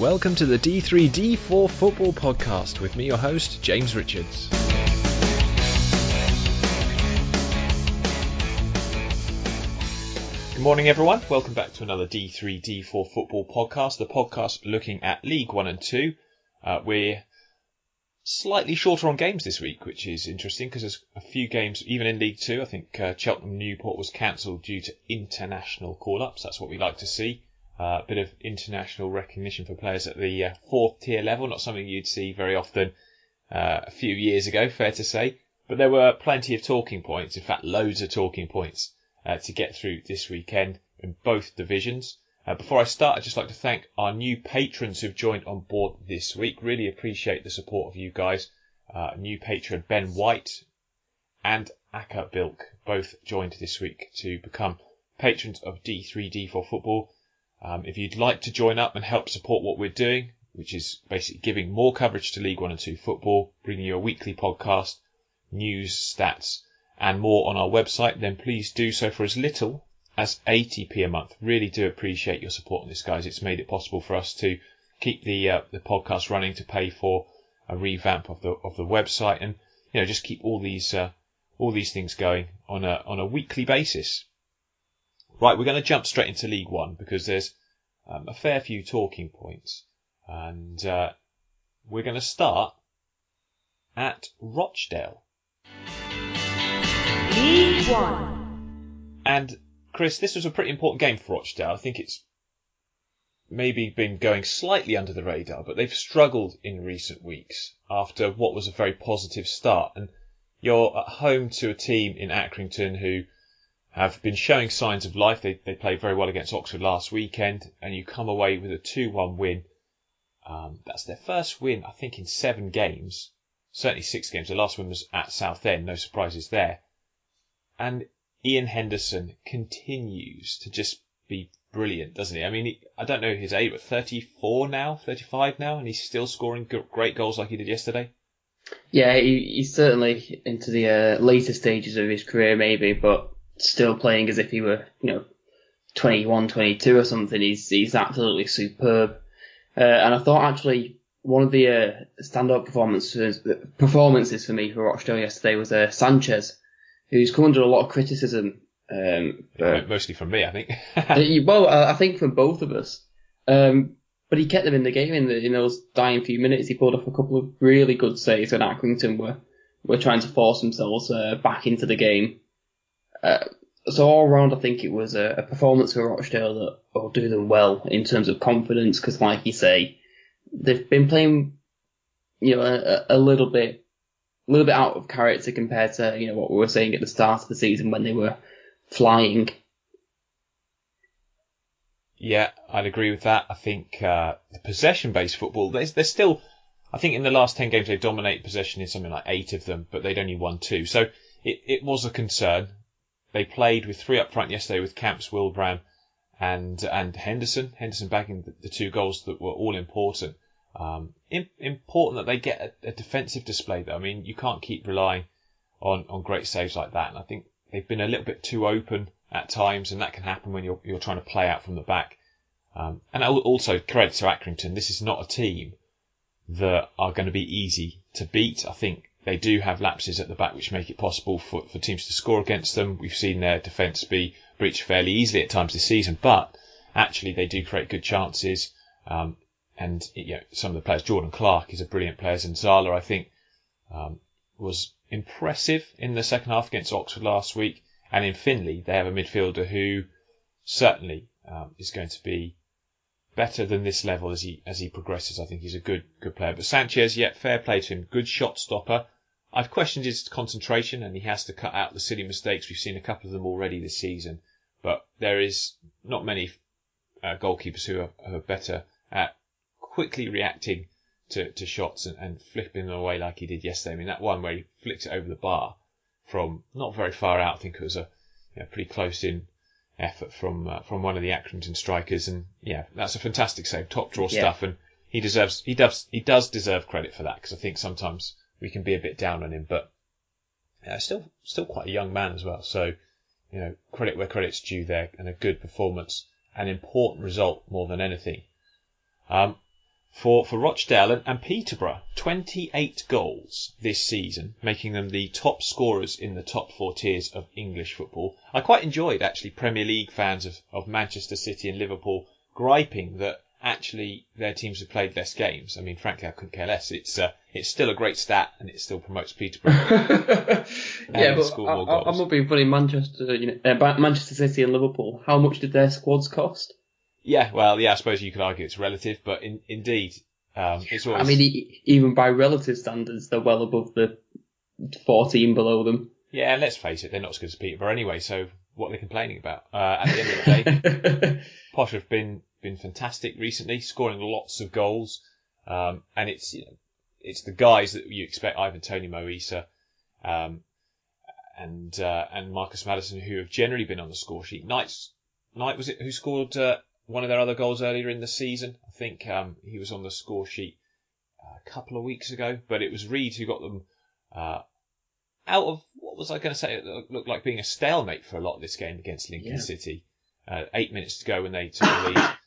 welcome to the D3D4 Football Podcast with me, your host, James Richards. Good morning, everyone. Welcome back to another D3D4 Football Podcast, the podcast looking at League 1 and 2. We're slightly shorter on games this week, which is interesting because there's a few games, even in League 2. I think Cheltenham-Newport was cancelled due to international call-ups. That's what we like to see. A bit of international recognition for players at the fourth tier level, not something you'd see very often a few years ago, fair to say. But there were plenty of talking points, in fact loads of talking points to get through this weekend in both divisions. Before I start, I'd just like to thank our new patrons who've joined on board this week. Really appreciate the support of you guys. New patron Ben White and Aka Bilk both joined this week to become patrons of D3D4 Football. If you'd like to join up and help support what we're doing, which is basically giving more coverage to League 1 and 2 football, bringing you a weekly podcast, news, stats, and more on our website, then please do so for as little as 80p a month. Really do appreciate your support on this, guys. It's made it possible for us to keep the podcast running, to pay for a revamp of the website, and just keep all these things going on a weekly basis. Right, we're going to jump straight into League 1 because there's a fair few talking points. And we're going to start at Rochdale. League 1. And Chris, this was a pretty important game for Rochdale. I think it's maybe been going slightly under the radar, but they've struggled in recent weeks after what was a very positive start. And you're at home to a team in Accrington who have been showing signs of life. They played very well against Oxford last weekend, and you come away with a 2-1 win. That's their first win, I think, in 7 games. Certainly 6 games. The last one was at Southend. No surprises there. And Ian Henderson continues to just be brilliant, doesn't he? I mean, I don't know his age, but 34 now, 35 now, and he's still scoring great goals like he did yesterday. Yeah, he's certainly into the later stages of his career, maybe, but still playing as if he were, 21, 22 or something. He's absolutely superb. And I thought actually one of the standout performances for me for Rochdale yesterday was Sanchez, who's come under a lot of criticism. Mostly from me, I think. Well, I think from both of us. But he kept them in the game in those dying few minutes. He pulled off a couple of really good saves when Accrington were trying to force themselves back into the game. So all around, I think it was a performance for Rochdale that will do them well in terms of confidence, because, like you say, they've been playing, a little bit out of character compared to what we were saying at the start of the season when they were flying. Yeah, I'd agree with that. I think the possession-based football, they're still, I think in the last 10 games they've dominated possession in something like 8 of them, but they'd only won 2. So it was a concern. They played with 3 up front yesterday with Camps, Wilbraham and Henderson. Henderson bagging the 2 goals that were all important. Important that they get a defensive display, though. I mean, you can't keep relying on great saves like that. And I think they've been a little bit too open at times, and that can happen when you're trying to play out from the back. And also credit to Accrington. This is not a team that are going to be easy to beat. I think they do have lapses at the back which make it possible for teams to score against them. We've seen their defence be breached fairly easily at times this season, but actually they do create good chances. And some of the players, Jordan Clark is a brilliant player. Zanzala, I think, was impressive in the second half against Oxford last week. And in Finley, they have a midfielder who certainly is going to be better than this level as he progresses. I think he's a good player. But Sanchez, fair play to him. Good shot stopper. I've questioned his concentration, and he has to cut out the silly mistakes. We've seen a couple of them already this season. But there is not many goalkeepers who are better at quickly reacting to shots and flipping them away like he did yesterday. I mean, that one where he flicked it over the bar from not very far out. I think it was a pretty close in effort from one of the Accrington strikers, and that's a fantastic save, top draw stuff, and he does deserve credit for that, because I think sometimes we can be a bit down on him, but still quite a young man as well. So credit where credit's due there, and a good performance, an important result more than anything. for Rochdale and Peterborough. 28 goals this season, making them the top scorers in the top 4 tiers of English football. I quite enjoyed, actually, Premier League fans of Manchester City and Liverpool griping that actually their teams have played less games. I mean, frankly, I couldn't care less. It's still a great stat, and it still promotes Peterborough. Yeah, but I'm not being funny. Manchester City and Liverpool, how much did their squads cost? Yeah, well, yeah, I suppose you could argue it's relative, but indeed, it's always... I mean, even by relative standards, they're well above the 14 below them. Yeah, and let's face it, they're not as good as Peterborough anyway, so what are they complaining about? At the end of the day, Posh have been fantastic recently, scoring lots of goals, and it's the guys that you expect, Ivan Toney, Mo Issa, and Marcus Maddison, who have generally been on the score sheet. Knight was it who scored one of their other goals earlier in the season? I think he was on the score sheet a couple of weeks ago, but it was Reed who got them out of, what was I going to say, it looked like being a stalemate for a lot of this game against Lincoln City. 8 minutes to go when they took the lead.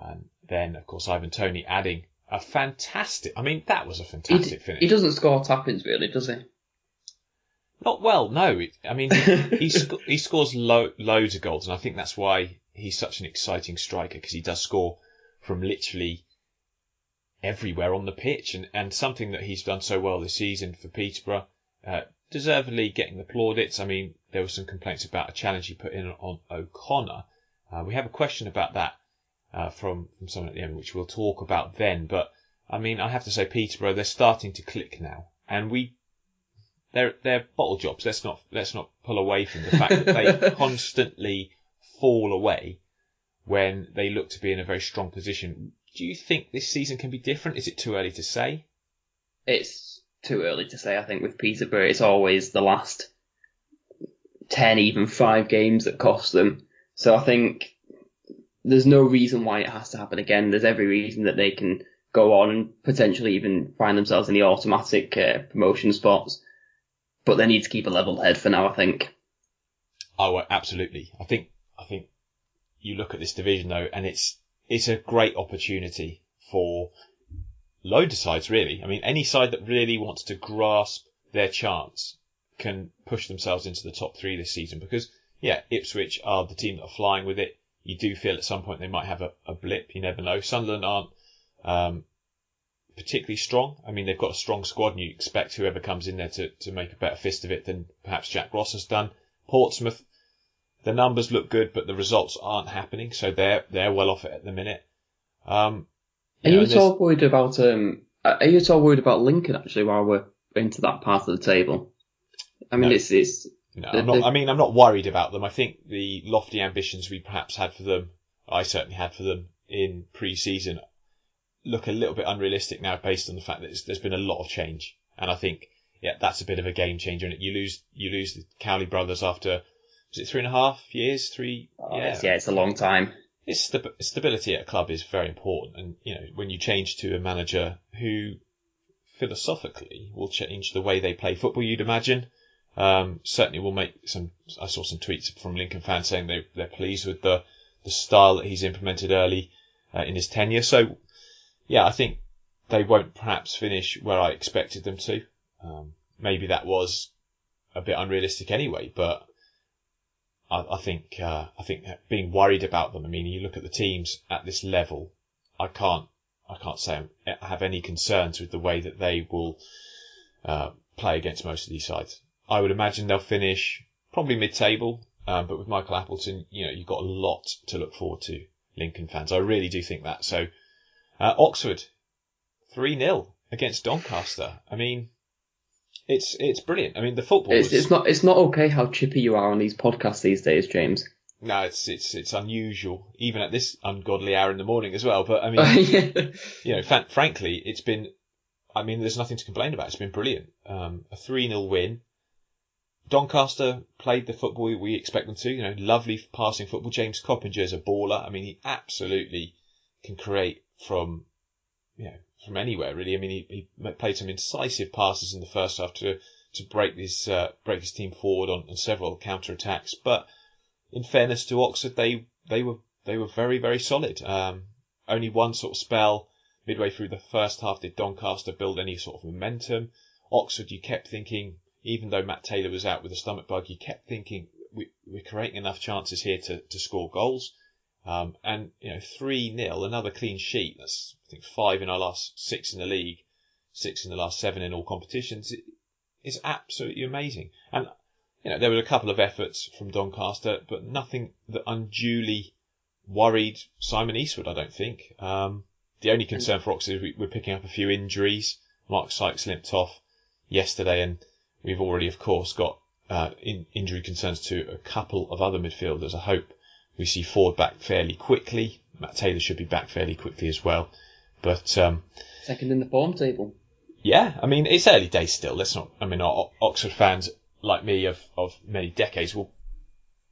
And then, of course, Ivan Toney adding a fantastic... I mean, that was a fantastic finish. He doesn't score tap-ins, really, does he? Not well, no. I mean, he scores loads of goals, and I think that's why he's such an exciting striker, because he does score from literally everywhere on the pitch, and something that he's done so well this season for Peterborough, deservedly getting the plaudits. I mean, there were some complaints about a challenge he put in on O'Connor. We have a question about that from someone at the end, which we'll talk about then. But I mean, I have to say, Peterborough, they're starting to click now, and they're bottle jobs. Let's not pull away from the fact that they constantly fall away when they look to be in a very strong position. Do you think this season can be different? Is it too early to say? It's too early to say. I think with Peterborough, it's always the last 10, even 5 games that cost them. So I think there's no reason why it has to happen again. There's every reason that they can go on and potentially even find themselves in the automatic promotion spots. But they need to keep a level head for now, I think. Oh, absolutely. I think you look at this division, though, and it's a great opportunity for loads of sides, really. I mean, any side that really wants to grasp their chance can push themselves into the top 3 this season, because, yeah, Ipswich are the team that are flying with it. You do feel at some point they might have a blip. You never know. Sunderland aren't particularly strong. I mean, they've got a strong squad, and you expect whoever comes in there to make a better fist of it than perhaps Jack Ross has done. Portsmouth, the numbers look good, but the results aren't happening, so they're well off it at the minute. Are you at all worried about Lincoln, actually, while we're into that part of the table? I mean, no. I'm not worried about them. I think the lofty ambitions we perhaps had for them, I certainly had for them in pre-season, look a little bit unrealistic now based on the fact that there's been a lot of change. And I think, that's a bit of a game changer. And you lose the Cowley brothers after, was it 3.5 years? It's a long time. Stability at a club is very important. And, when you change to a manager who philosophically will change the way they play football, you'd imagine, certainly will make I saw some tweets from Lincoln fans saying they're pleased with the style that he's implemented early in his tenure. So, I think they won't perhaps finish where I expected them to. Maybe that was a bit unrealistic anyway, but I think being worried about them. I mean, you look at the teams at this level. I can't say I have any concerns with the way that they will play against most of these sides. I would imagine they'll finish probably mid-table, but with Michael Appleton, you've got a lot to look forward to, Lincoln fans. I really do think that. So, Oxford, 3-0 against Doncaster. I mean, it's brilliant. I mean, the football. It's not okay how chippy you are on these podcasts these days, James. No, it's unusual, even at this ungodly hour in the morning as well. But I mean, frankly, it's been. I mean, there's nothing to complain about. It's been brilliant. A 3-0 win. Doncaster played the football we expect them to. Lovely passing football. James Coppinger is a baller. I mean, he absolutely can create from anywhere, really. I mean, he played some incisive passes in the first half to break his team forward on several counter attacks. But in fairness to Oxford, they were very, very solid. Only one sort of spell, midway through the first half, did Doncaster build any sort of momentum? Oxford, you kept thinking, even though Matt Taylor was out with a stomach bug, you kept thinking we're creating enough chances here to score goals. And 3-0, another clean sheet. That's, I think, 5 in our last 6 in the league, 6 in the last 7 in all competitions. It's absolutely amazing. And there were a couple of efforts from Doncaster, but nothing that unduly worried Simon Eastwood, I don't think. The only concern for Oxford is we're picking up a few injuries. Mark Sykes limped off yesterday, and we've already, of course, got injury concerns to a couple of other midfielders. I hope we see Ford back fairly quickly. Matt Taylor should be back fairly quickly as well. But second in the form table. Yeah, I mean, it's early days still. Our Oxford fans, like me of many decades, will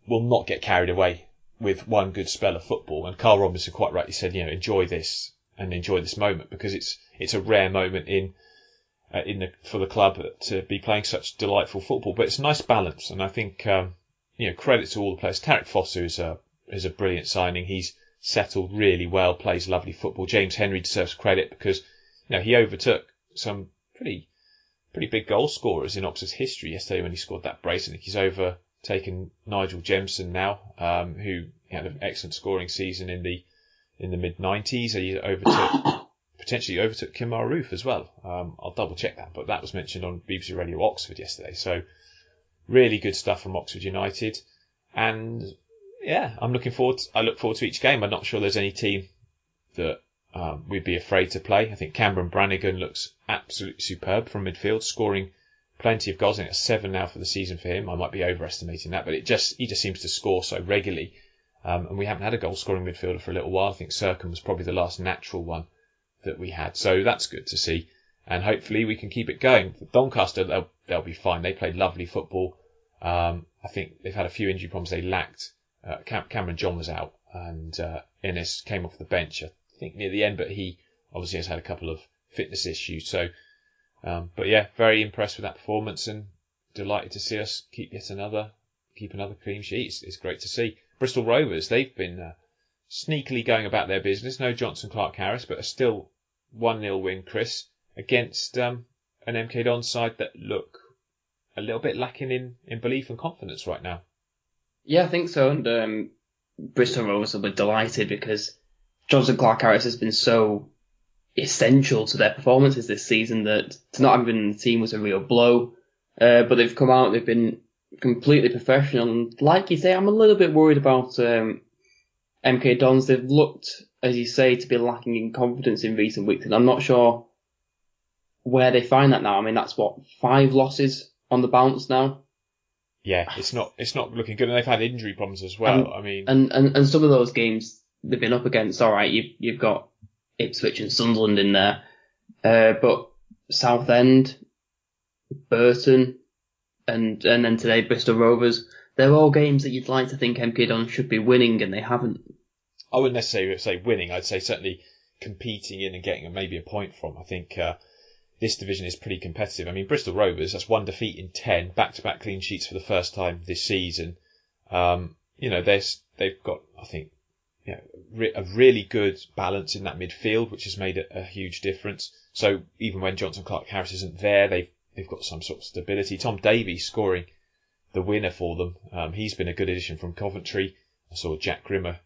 not get carried away with one good spell of football. And Carl Robinson quite rightly said, enjoy this moment, because it's a rare moment for the club to be playing such delightful football. But it's a nice balance, and I think credit to all the players. Tarek Foster is a brilliant signing. He's settled really well, plays lovely football. James Henry deserves credit because he overtook some pretty big goal scorers in Oxford's history yesterday when he scored that brace. I think he's overtaken Nigel Jemson now, who had an excellent scoring season in the mid-90s. He potentially overtook Kim Maroof as well. I'll double check that, but that was mentioned on BBC Radio Oxford yesterday. So really good stuff from Oxford United. And yeah, I look forward to each game. I'm not sure there's any team that we'd be afraid to play. I think Cameron Brannigan looks absolutely superb from midfield, scoring plenty of goals. I think it's 7 now for the season for him. I might be overestimating that, but he just seems to score so regularly. And we haven't had a goal-scoring midfielder for a little while. I think Sercombe was probably the last natural one that we had. So that's good to see. And hopefully we can keep it going. For Doncaster, they'll be fine. They played lovely football. I think they've had a few injury problems. They lacked Cameron John was out, and Ennis came off the bench, I think, near the end, but he obviously has had a couple of fitness issues. So, but yeah, very impressed with that performance and delighted to see us keep another clean sheet. It's great to see. Bristol Rovers, they've been sneakily going about their business. No Johnson Clark-Harris, but a still 1-0 win, Chris, against an MK Dons side that look a little bit lacking in belief and confidence right now. Yeah, I think so. And Bristol Rovers will be delighted because Johnson Clark-Harris has been so essential to their performances this season that to not have been in the team was a real blow. But they've come out, they've been completely professional. And like you say, I'm a little bit worried about MK Dons. They've looked, as you say, to be lacking in confidence in recent weeks. And I'm not sure where they find that now. I mean, that's 5 losses on the bounce now. Yeah, it's not looking good, and they've had injury problems as well. And some of those games they've been up against, all right, you've got Ipswich and Sunderland in there, but Southend, Burton, and then today Bristol Rovers, they're all games that you'd like to think MK Dons should be winning, and they haven't. I wouldn't necessarily say winning. I'd say certainly competing in and getting maybe a point from. I think this division is pretty competitive. I mean, Bristol Rovers, that's 1 defeat in 10, back-to-back clean sheets for the first time this season. They've got, I think, a really good balance in that midfield, which has made a huge difference. So even when Johnson Clark-Harris isn't there, they've got some sort of stability. Tom Davies scoring the winner for them. He's been a good addition from Coventry. I saw Jack Grimmer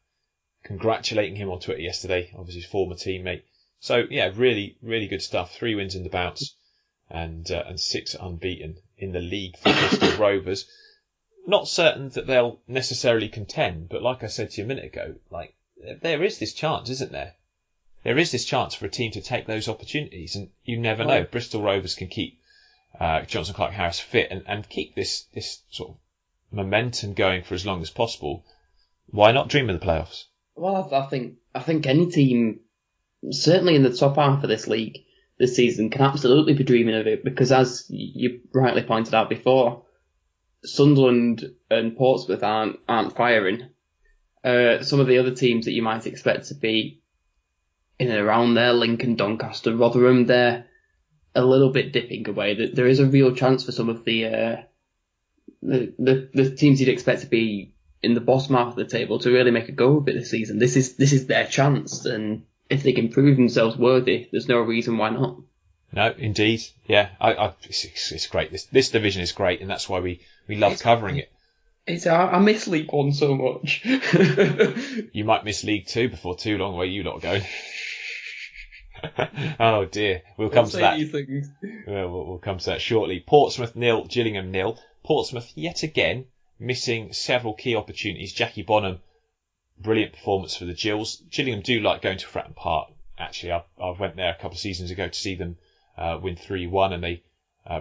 congratulating him on Twitter yesterday, obviously his former teammate. So yeah, really, really good stuff. 3 wins in the bounce and 6 unbeaten in the league for Bristol Rovers. Not certain that they'll necessarily contend, but like I said to you a minute ago, like there is this chance, isn't there? There is this chance for a team to take those opportunities, and you never know. Bristol Rovers can keep Johnson Clark-Harris fit and keep this sort of momentum going for as long as possible. Why not dream of the playoffs? Well, I think any team, certainly in the top half of this league this season, can absolutely be dreaming of it, because as you rightly pointed out before, Sunderland and Portsmouth aren't firing. Some of the other teams that you might expect to be in and around there, Lincoln, Doncaster, Rotherham, they're a little bit dipping away. There is a real chance for some of the teams you'd expect to be in the bottom half of the table to really make a go of it this season. This is their chance, and if they can prove themselves worthy, there's no reason why not. No, indeed. Yeah, it's great. This division is great, and that's why we love covering it. I miss League One so much. You might miss League Two before too long, where you lot are going. Oh dear, we'll come to that. We'll come to that shortly. Portsmouth 0, Gillingham 0. Portsmouth yet again missing several key opportunities. Jackie Bonham, brilliant performance for the Gills. Gillingham do like going to Fratton Park. Actually, I went there a couple of seasons ago to see them win 3-1, and they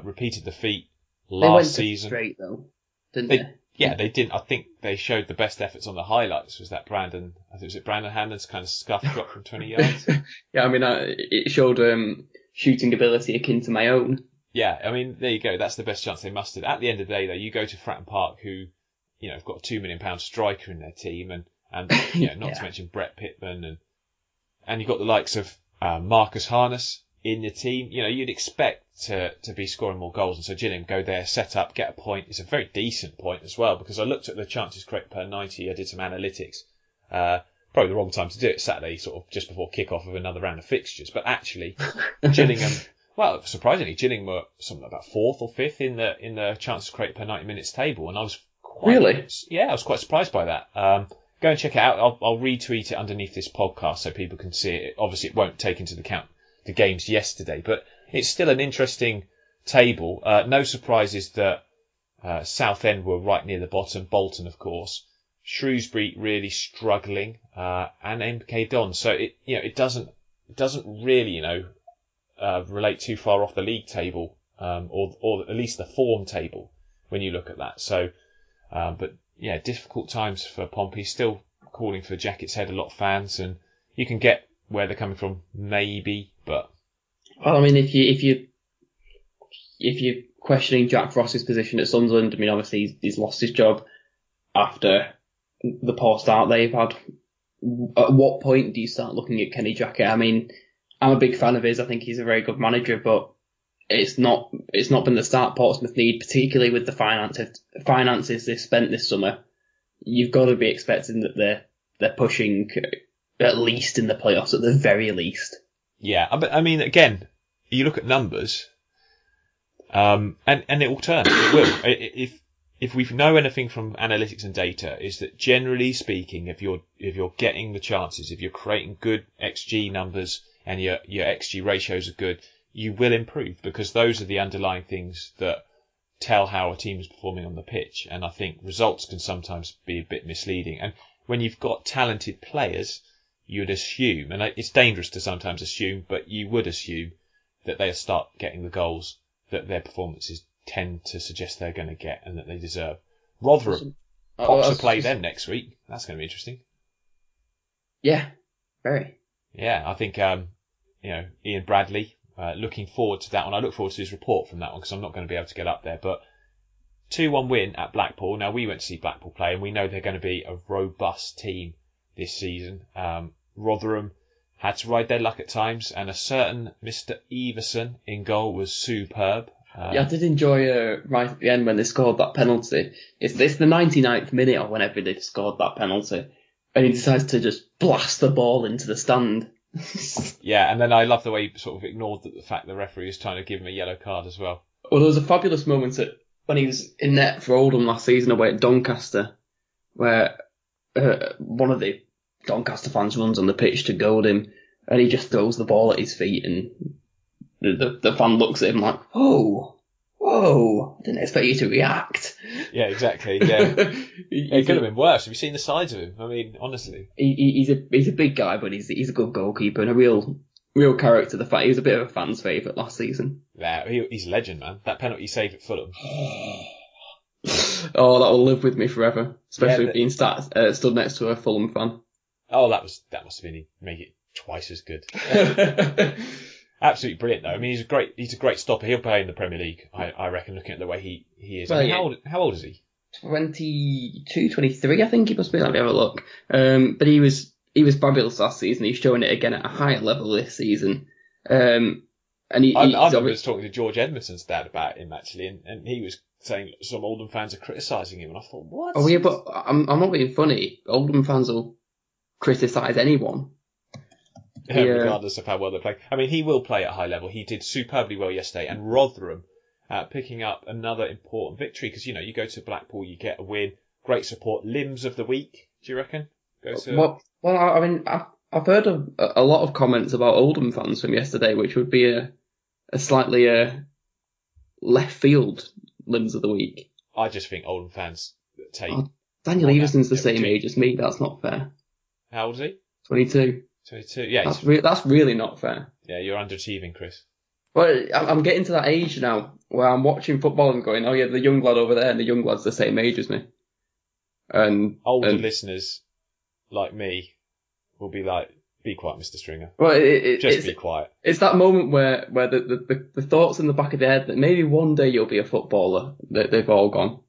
repeated the feat last season. They went straight though, didn't they? Yeah, they didn't. I think they showed the best efforts on the highlights. Was that Brandon Hammond's kind of scuff shot from 20 yards? Yeah, I mean, it showed shooting ability akin to my own. Yeah, I mean, there you go. That's the best chance they mustered. At the end of the day, though, you go to Fratton Park, who, have got a £2 million striker in their team, and not to mention Brett Pittman, and you've got the likes of Marcus Harness in the team. You'd expect to be scoring more goals, and so Gillingham go there, set up, get a point. It's a very decent point as well, because I looked at the chances created per 90. I did some analytics. Probably the wrong time to do it, Saturday, sort of just before kick-off of another round of fixtures. But actually, Gillingham, well, surprisingly, Gillingham were something about 4th or 5th in the chances created per 90 minutes table, and I was I was quite surprised by that. Go and check it out. I'll retweet it underneath this podcast so people can see it. Obviously, it won't take into account the games yesterday, but it's still an interesting table. No surprises that Southend were right near the bottom. Bolton, of course. Shrewsbury really struggling, and MK Dons. So it doesn't really relate too far off the league table, or at least the form table when you look at that. So, but yeah, difficult times for Pompey. Still calling for Jacket's Head, a lot of fans, and you can get where they're coming from, maybe, but. Well, I mean, if you're questioning Jack Ross's position at Sunderland, I mean, obviously he's lost his job after the poor start they've had. At what point do you start looking at Kenny Jackett? I mean, I'm a big fan of his. I think he's a very good manager, but it's not been the start Portsmouth need, particularly with the finances they've spent this summer. You've got to be expecting that they're pushing at least in the playoffs, at the very least. Yeah, but I mean, again, you look at numbers, and it will turn. It will. If we know anything from analytics and data, is that generally speaking, if you're getting the chances, if you're creating good XG numbers and your XG ratios are good, you will improve, because those are the underlying things that tell how a team is performing on the pitch. And I think results can sometimes be a bit misleading. And when you've got talented players, you'd assume, and it's dangerous to sometimes assume, but you would assume that they'll start getting the goals that their performances tend to suggest they're going to get and that they deserve. Rotherham, Pops will play them next week. That's going to be interesting. Yeah, very. Yeah, I think Ian Bradley. Looking forward to that one. I look forward to his report from that one, because I'm not going to be able to get up there. But 2-1 win at Blackpool. Now, we went to see Blackpool play, and we know they're going to be a robust team this season. Rotherham had to ride their luck at times, and a certain Mr. Everson in goal was superb. Yeah, I did enjoy right at the end when they scored that penalty. It's the 99th minute or whenever they've scored that penalty, and he decides to just blast the ball into the stand. Yeah, and then I love the way he sort of ignored the fact the referee was trying to give him a yellow card as well. Well, there was a fabulous moment when he was in net for Oldham last season away at Doncaster, where one of the Doncaster fans runs on the pitch to goad him, and he just throws the ball at his feet, and the fan looks at him like, whoa, I didn't expect you to react. Yeah, exactly. Yeah, it could have been worse. Have you seen the sides of him? I mean, honestly, he's a big guy, but he's a good goalkeeper and a real character. The fact he was a bit of a fan's favourite last season. Yeah, he's a legend, man. That penalty save at Fulham. Oh, that will live with me forever, especially being stood next to a Fulham fan. Oh, that must have been make it twice as good. Absolutely brilliant, though. I mean, he's a great stopper. He'll play in the Premier League, I reckon, looking at the way he is. Well, I mean, how old is he? 22, 23, I think he must be. Let me have a look. But he was fabulous last season. He's showing it again at a higher level this season. And I was talking to George Edmondson's dad about him, actually, and he was saying some Oldham fans are criticising him, and I thought, what? Oh yeah, but I'm not being funny. Oldham fans will criticise anyone. regardless of how well they play. I mean, he will play at a high level. He did superbly well yesterday, and Rotherham picking up another important victory because you go to Blackpool, you get a win, great support. Limbs of the week, do you reckon? Well, I mean, I've heard of a lot of comments about Oldham fans from yesterday, which would be a slightly left field limbs of the week. I just think Oldham fans take. Daniel Everson's the same age as me. That's not fair. How old is he? 22. 22. Yeah, that's really not fair. Yeah, you're underachieving, Chris. Well, I'm getting to that age now where I'm watching football and going, oh yeah, the young lad over there, and the young lad's the same age as me. And older listeners like me will be like, be quiet, Mr. Stringer. Well, just be quiet. It's that moment where the thoughts in the back of their head that maybe one day you'll be a footballer, that they've all gone.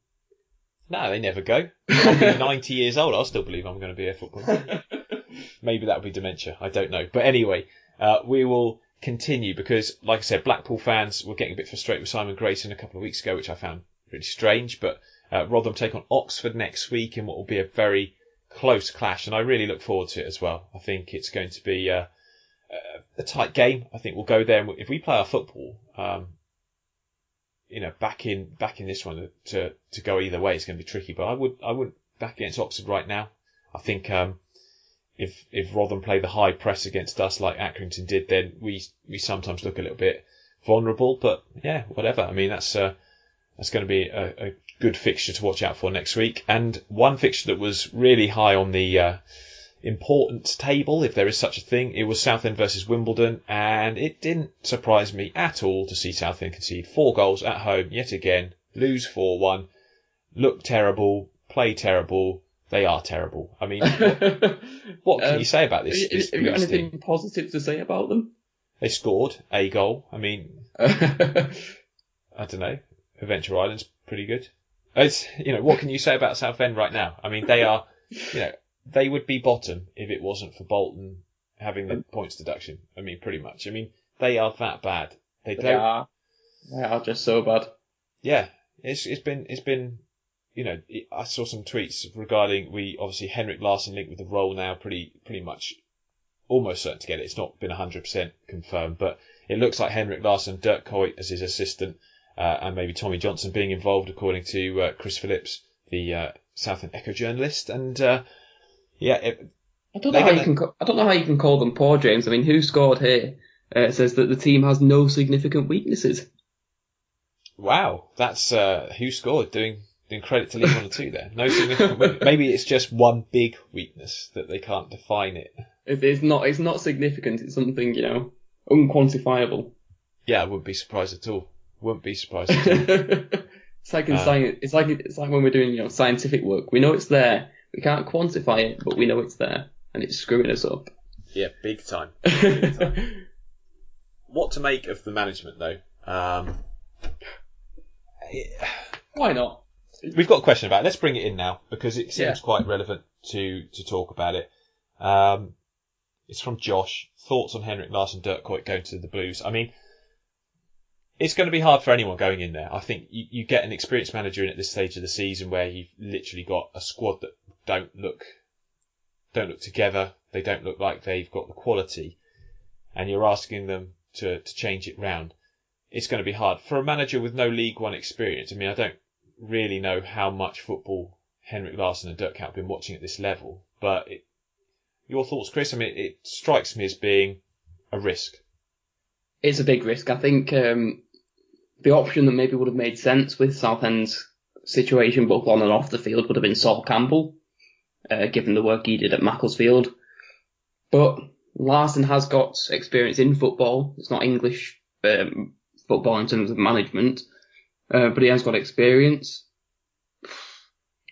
No, they never go. I'll be 90 years old. I'll still believe I'm going to be a footballer. Maybe that'll be dementia. I don't know. But anyway, we will continue because, like I said, Blackpool fans were getting a bit frustrated with Simon Grayson a couple of weeks ago, which I found really strange. But Rotherham take on Oxford next week in what will be a very close clash, and I really look forward to it as well. I think it's going to be a tight game. I think we'll go there, and if we play our football, back in this one to go either way, it's going to be tricky. But I wouldn't back against Oxford right now. I think if Rotherham play the high press against us like Accrington did, then we sometimes look a little bit vulnerable. But yeah, whatever. I mean, that's going to be a good fixture to watch out for next week. And one fixture that was really high on the important table, if there is such a thing, it was Southend versus Wimbledon, and it didn't surprise me at all to see Southend concede 4 goals at home yet again, lose 4-1, look terrible, play terrible. They are terrible. I mean, what can you say about this? Have you got anything positive to say about them? They scored a goal. I mean, I don't know. Adventure Island's pretty good. It's, what can you say about Southend right now? I mean, they are, they would be bottom if it wasn't for Bolton having the points deduction. I mean, pretty much. I mean, they are that bad. They are just so bad. Yeah, it's been. I saw some tweets regarding obviously Henrik Larsson linked with the role now, pretty much almost certain to get it. It's not been 100% confirmed, but it looks like Henrik Larsson, Dirk Kuyt as his assistant, and maybe Tommy Johnson being involved, according to Chris Phillips, the Southend Echo journalist. And I don't know how you can call them poor, James. I mean, who scored here says that the team has no significant weaknesses. Wow, that's who scored. Doing credit to League 1 or 2 there. No significant. Maybe it's just one big weakness that they can't define it. It's not significant. It's something unquantifiable. Yeah, I wouldn't be surprised at all. It's like in science. It's like when we're doing scientific work. We know it's there. We can't quantify it, but we know it's there, and it's screwing us up. Yeah, big time. What to make of the management though? Why not? We've got a question about it. Let's bring it in now because it seems quite relevant to talk about it. It's from Josh. Thoughts on Henrik Larsson, Dirk Kuyt going to the Blues? I mean, it's going to be hard for anyone going in there. I think you get an experienced manager in at this stage of the season where you've literally got a squad that don't look together. They don't look like they've got the quality, and you're asking them to change it round. It's going to be hard for a manager with no League One experience. I mean, I don't really know how much football Henrik Larsson and Dirk Kuyt have been watching at this level, but your thoughts, Chris? I mean, it strikes me as being a risk. It's a big risk. I think the option that maybe would have made sense with Southend's situation, both on and off the field, would have been Sol Campbell, given the work he did at Macclesfield. But Larsson has got experience in football. It's not English football in terms of management, but he has got experience.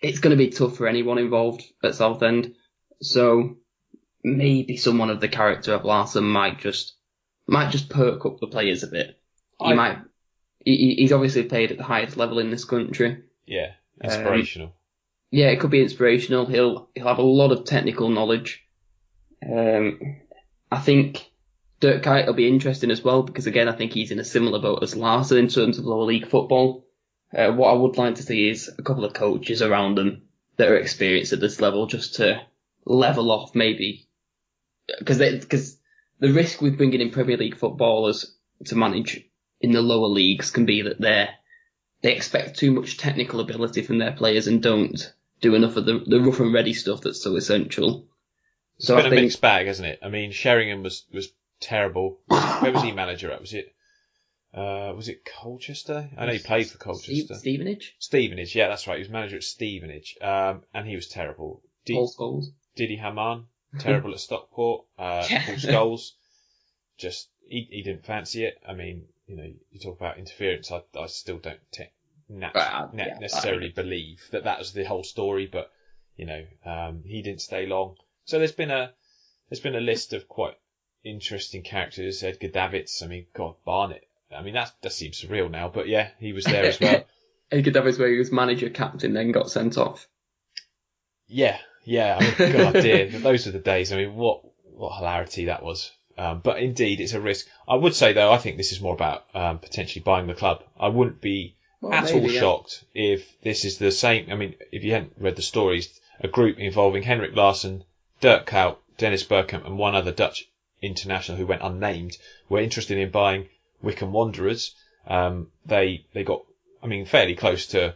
It's going to be tough for anyone involved at Southend. So maybe someone of the character of Larsson might just perk up the players a bit. He's obviously played at the highest level in this country. Yeah, inspirational. Yeah, it could be inspirational. He'll have a lot of technical knowledge. I think Dirk Kuyt will be interesting as well because again I think he's in a similar boat as Larsson in terms of lower league football. What I would like to see is a couple of coaches around them that are experienced at this level just to level off maybe because the risk with bringing in Premier League footballers to manage in the lower leagues can be that they expect too much technical ability from their players and don't do enough of the rough and ready stuff that's so essential. It's been a mixed bag, hasn't it? I mean, Sheringham was terrible. Where was he manager at? Was it Colchester? I know he played for Colchester. Stevenage, yeah, that's right. He was manager at Stevenage, and he was terrible. Paul Scholes. Didi Hamann, terrible at Stockport. Paul Scholes, just he didn't fancy it. I mean, you talk about interference. I still don't necessarily believe that was the whole story, but he didn't stay long. So there's been a list of quite interesting characters. Edgar Davids, I mean, God, Barnett. I mean, that seems surreal now, but yeah, he was there as well. Edgar Davids, where he was manager, captain, then got sent off. Yeah. I mean, God, dear, those are the days. I mean, what hilarity that was. But indeed, it's a risk. I would say, though, I think this is more about potentially buying the club. I wouldn't be all shocked if this is the same. I mean, if you hadn't read the stories, a group involving Henrik Larsson, Dirk Kuyt, Dennis Bergkamp, and one other Dutch international who went unnamed were interested in buying Wycombe Wanderers. They got, I mean, fairly close to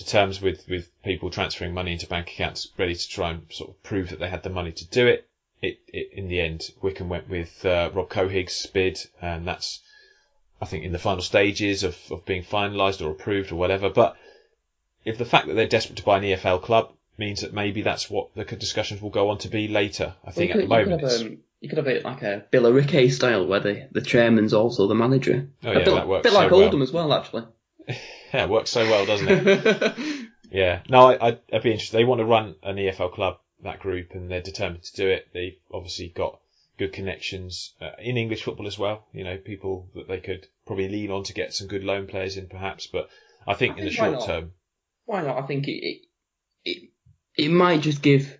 terms with people transferring money into bank accounts, ready to try and sort of prove that they had the money to do it. In the end, Wycombe went with Rob Cohig's bid, and that's, I think, in the final stages of being finalised or approved or whatever. But if the fact that they're desperate to buy an EFL club means that maybe that's what the discussions will go on to be later. I think at the moment you could have it like a Billericay style, where the chairman's also the manager. That works. A bit like Oldham as well, actually. Yeah, it works so well, doesn't it? Yeah. No, I'd be interested. They want to run an EFL club, that group, and they're determined to do it. They've obviously got good connections in English football as well. People that they could probably lean on to get some good loan players in, perhaps. But I think in the short term, why not? I think it might just give,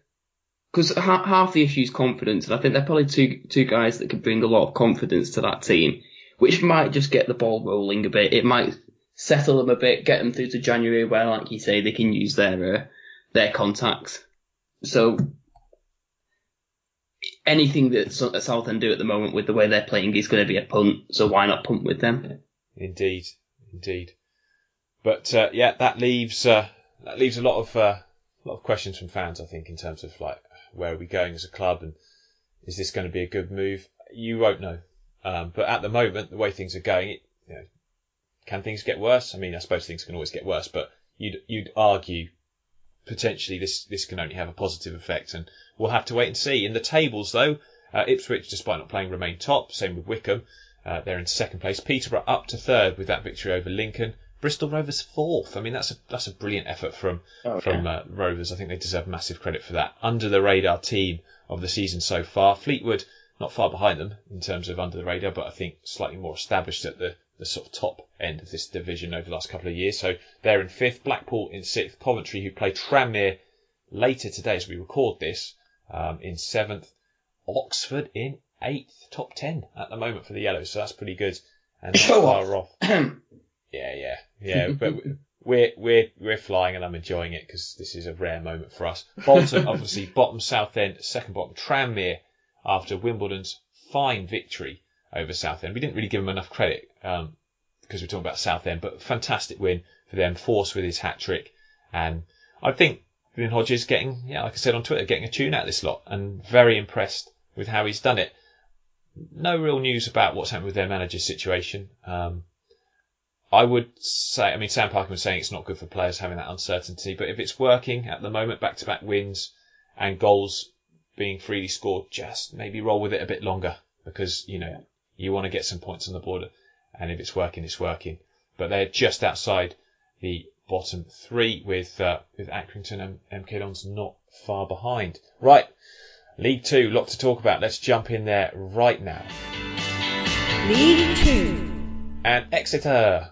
because half the issue is confidence, and I think they're probably two guys that could bring a lot of confidence to that team, which might just get the ball rolling a bit. It might settle them a bit, get them through to January, where, like you say, they can use their contacts. So anything that Southend do at the moment with the way they're playing is going to be a punt. So why not punt with them? Indeed. But that leaves a lot of questions from fans, I think, in terms of like, where are we going as a club, and is this going to be a good move? You won't know. But at the moment, the way things are going, can things get worse? I mean, I suppose things can always get worse, but you'd argue potentially this can only have a positive effect, and we'll have to wait and see. In the tables, though, Ipswich, despite not playing, remain top. Same with Wycombe. They're in second place. Peterborough up to third with that victory over Lincoln. Bristol Rovers fourth. I mean, that's a brilliant effort from Rovers. I think they deserve massive credit for that. Under the radar team of the season so far. Fleetwood not far behind them in terms of under the radar, but I think slightly more established at the sort of top end of this division over the last couple of years. So they're in fifth. Blackpool in sixth. Coventry, who play Tranmere later today as we record this, in seventh. Oxford in eighth. Top 10 at the moment for the Yellows, so that's pretty good. And not far off. Yeah. But we're flying, and I'm enjoying it because this is a rare moment for us. Bolton, obviously, bottom. Southend, second bottom. Tranmere, after Wimbledon's fine victory over Southend. We didn't really give them enough credit because we're talking about Southend, but fantastic win for them. Force with his hat trick, and I think Vin Hodges getting, like I said on Twitter, getting a tune out of this lot, and very impressed with how he's done it. No real news about what's happened with their manager's situation. I would say, I mean, Sam Parkin was saying it's not good for players having that uncertainty, but if it's working at the moment, back-to-back wins and goals being freely scored, just maybe roll with it a bit longer, because, you want to get some points on the board, and if it's working, it's working. But they're just outside the bottom three with Accrington and MK Dons not far behind. Right, League Two, lot to talk about. Let's jump in there right now. League Two. And Exeter,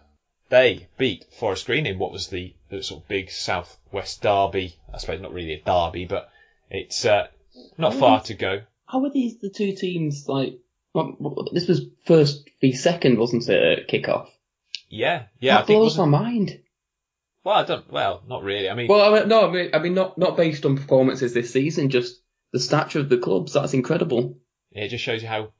they beat Forest Green in what was the sort of big southwest derby. I suppose not really a derby, but it's not far to go. How are these the two teams, like, this was first v second, wasn't it, at kick-off? Yeah. That blows my mind. Well, not really. I mean, not based on performances this season, just the stature of the clubs. That's incredible. It just shows you how,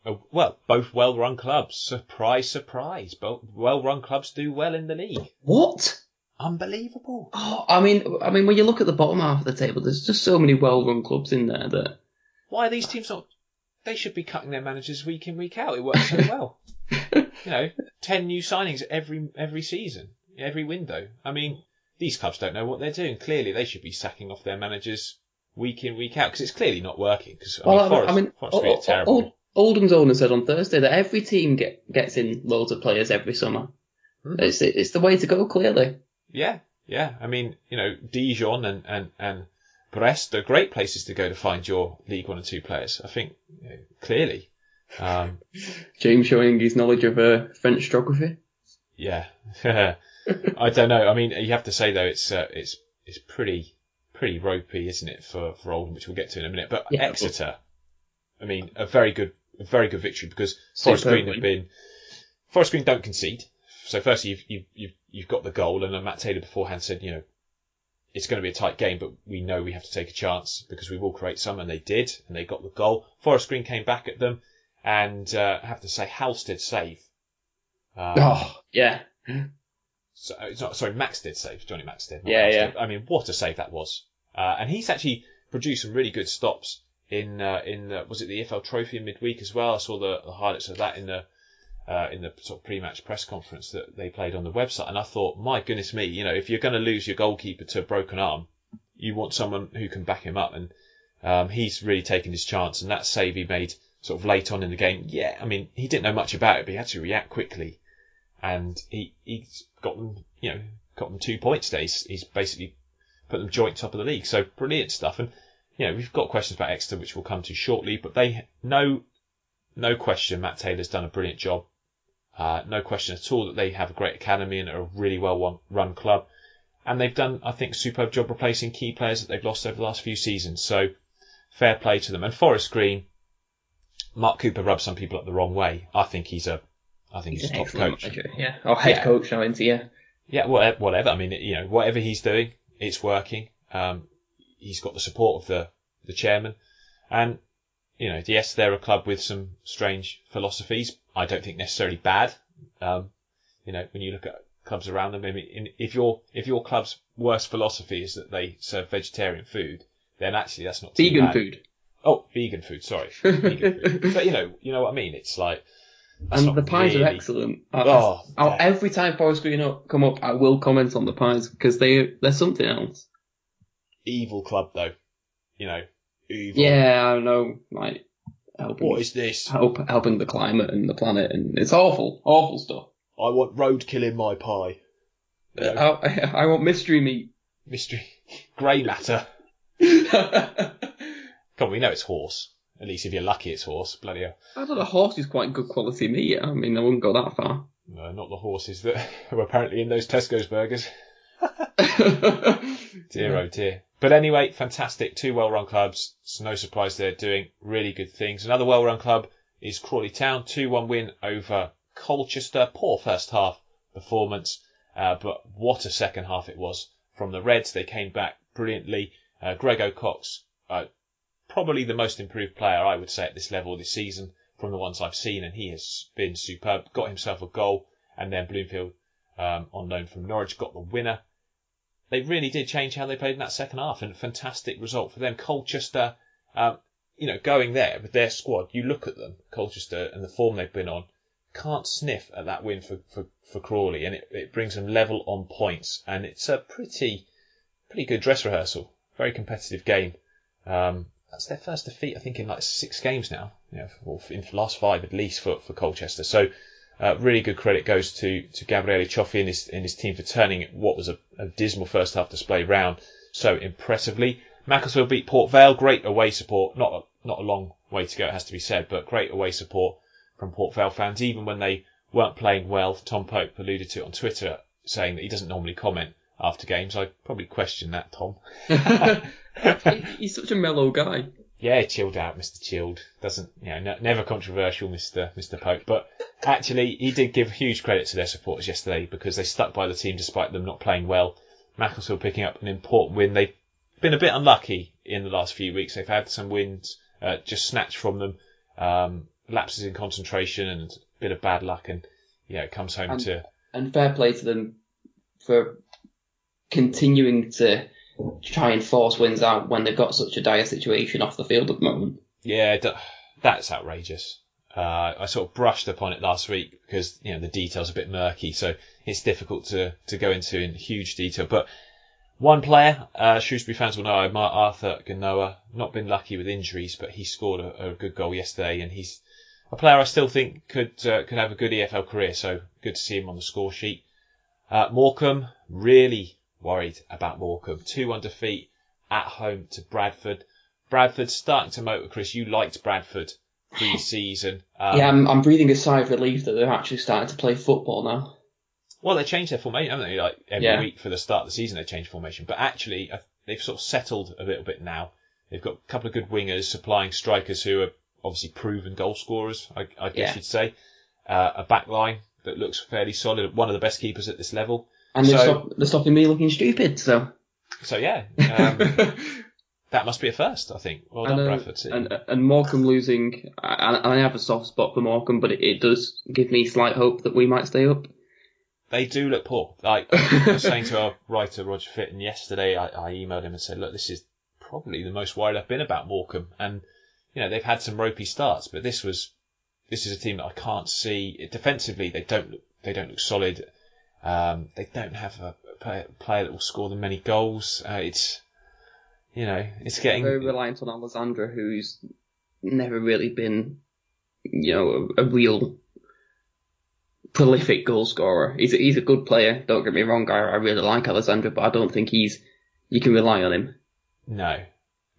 both well-run clubs, surprise, surprise, both well-run clubs do well in the league. What? Unbelievable. Oh, I mean, when you look at the bottom half of the table, there's just so many well-run clubs in there that... Why are these teams not... They should be cutting their managers week in, week out. It works so well. 10 new signings every season, every window. I mean, these clubs don't know what they're doing. Clearly, they should be sacking off their managers week in, week out, because it's clearly not working. Forest are terrible. Oldham's owner said on Thursday that every team gets in loads of players every summer. Mm-hmm. It's the way to go, clearly. Yeah. I mean, Dijon and Brest are great places to go to find your League 1 and 2 players. I think, clearly. James showing his knowledge of French geography. Yeah. I don't know. I mean, you have to say, though, it's pretty ropey, isn't it, for Oldham, which we'll get to in a minute. But yeah, Exeter, I mean, a very good victory, because Forest Green don't concede. So firstly, you've got the goal, and Matt Taylor beforehand said, it's going to be a tight game, but we know we have to take a chance because we will create some, and they did, and they got the goal. Forest Green came back at them, and I have to say, Halstead save. Yeah. So it's not, sorry, Maxted save, Johnny Maxted. Yeah. I mean, what a save that was. And he's actually produced some really good stops in was it the EFL Trophy in midweek as well? I saw the highlights of that in the sort of pre-match press conference that they played on the website, and I thought, my goodness me, if you're going to lose your goalkeeper to a broken arm, you want someone who can back him up, and he's really taken his chance, and that save he made sort of late on in the game, I mean, he didn't know much about it, but he had to react quickly, and he's got them 2 points there. He's basically put them joint top of the league, so brilliant stuff. And we've got questions about Exeter, which we'll come to shortly, but they no question Matt Taylor's done a brilliant job. No question at all that they have a great academy and are a really well run club. And they've done, I think, a superb job replacing key players that they've lost over the last few seasons. So fair play to them. And Forest Green, Mark Cooper rubs some people up the wrong way. I think he's a top coach. Manager, yeah. Or head coach now, isn't he? Yeah. Yeah, whatever. I mean, whatever he's doing, it's working. He's got the support of the chairman. And, yes, they're a club with some strange philosophies. I don't think necessarily bad. When you look at clubs around them, I mean, if your club's worst philosophy is that they serve vegetarian food, then actually that's not too vegan bad. Food. Oh, vegan food. Sorry, vegan food. But you know what I mean. It's like, and the pies are excellent. Every time Forest Green come up, I will comment on the pies because they're something else. Evil club though, evil. Yeah, I know. Like, what is this? Helping the climate and the planet, and it's awful stuff. I want roadkill in my pie. I want mystery meat. Grey matter. Come on, we know it's horse. At least if you're lucky, it's horse. Bloody hell. I thought the horse is quite good quality meat. I mean, I wouldn't go that far. No, not the horses that are apparently in those Tesco's burgers. Dear, oh dear. But anyway, fantastic. 2 well-run clubs. It's no surprise they're doing really good things. Another well-run club is Crawley Town. 2-1 win over Colchester. Poor first half performance, but what a second half it was from the Reds. They came back brilliantly. Greg O'Cox, probably the most improved player, I would say, at this level this season from the ones I've seen, and he has been superb. Got himself a goal, and then Bloomfield, on loan from Norwich, got the winner. They really did change how they played in that second half, and a fantastic result for them. Colchester, going there with their squad, you look at them, Colchester, and the form they've been on, can't sniff at that win for Crawley, and it brings them level on points, and it's a pretty good dress rehearsal. Very competitive game. That's their first defeat, I think, in like 6 games now. Or in the last 5 at least for Colchester. So really good credit goes to Gabriele Cioffi and his team for turning what was a dismal first half display round so impressively. Macclesfield beat Port Vale. Great away support. Not a long way to go, it has to be said, but great away support from Port Vale fans, even when they weren't playing well. Tom Pope alluded to it on Twitter, saying that he doesn't normally comment after games. I'd probably question that, Tom. He's such a mellow guy. Yeah, chilled out, Mr. Chilled. Doesn't, never controversial, Mr. Pope. But actually, he did give huge credit to their supporters yesterday because they stuck by the team despite them not playing well. Macclesfield picking up an important win. They've been a bit unlucky in the last few weeks. They've had some wins just snatched from them. lapses in concentration and a bit of bad luck, and it comes home to. And fair play to them for continuing to try and force wins out when they've got such a dire situation off the field at the moment. Yeah, that's outrageous. I sort of brushed upon it last week because the detail's a bit murky, so it's difficult to go into in huge detail. But one player, Shrewsbury fans will know, Arthur Ganoa, not been lucky with injuries, but he scored a good goal yesterday, and he's a player I still think could have a good EFL career. So good to see him on the score sheet. Morecambe, really worried about Morecambe. 2-1 defeat at home to Bradford. Bradford starting to motor. Chris, you liked Bradford pre-season. I'm breathing a sigh of relief that they're actually starting to play football now. Well, they changed their formation, haven't they? Like every week for the start of the season, they changed formation. But actually, they've sort of settled a little bit now. They've got a couple of good wingers supplying strikers who are obviously proven goal scorers, I guess you'd say. A back line that looks fairly solid. One of the best keepers at this level. And they're stopping me looking stupid, so yeah. That must be a first, I think. Well done, Bradford City. And Morecambe losing, I have a soft spot for Morecambe, but it does give me slight hope that we might stay up. They do look poor. Like I was saying to our writer Roger Fitton yesterday, I emailed him and said, look, this is probably the most worried I've been about Morecambe. And they've had some ropey starts, but this is a team that I can't see defensively. They don't look solid. They don't have a player that will score them many goals. It's getting very reliant on Alessandra, who's never really been, a real prolific goal scorer. He's a good player. Don't get me wrong. I really like Alessandra, but I don't think you can rely on him. No,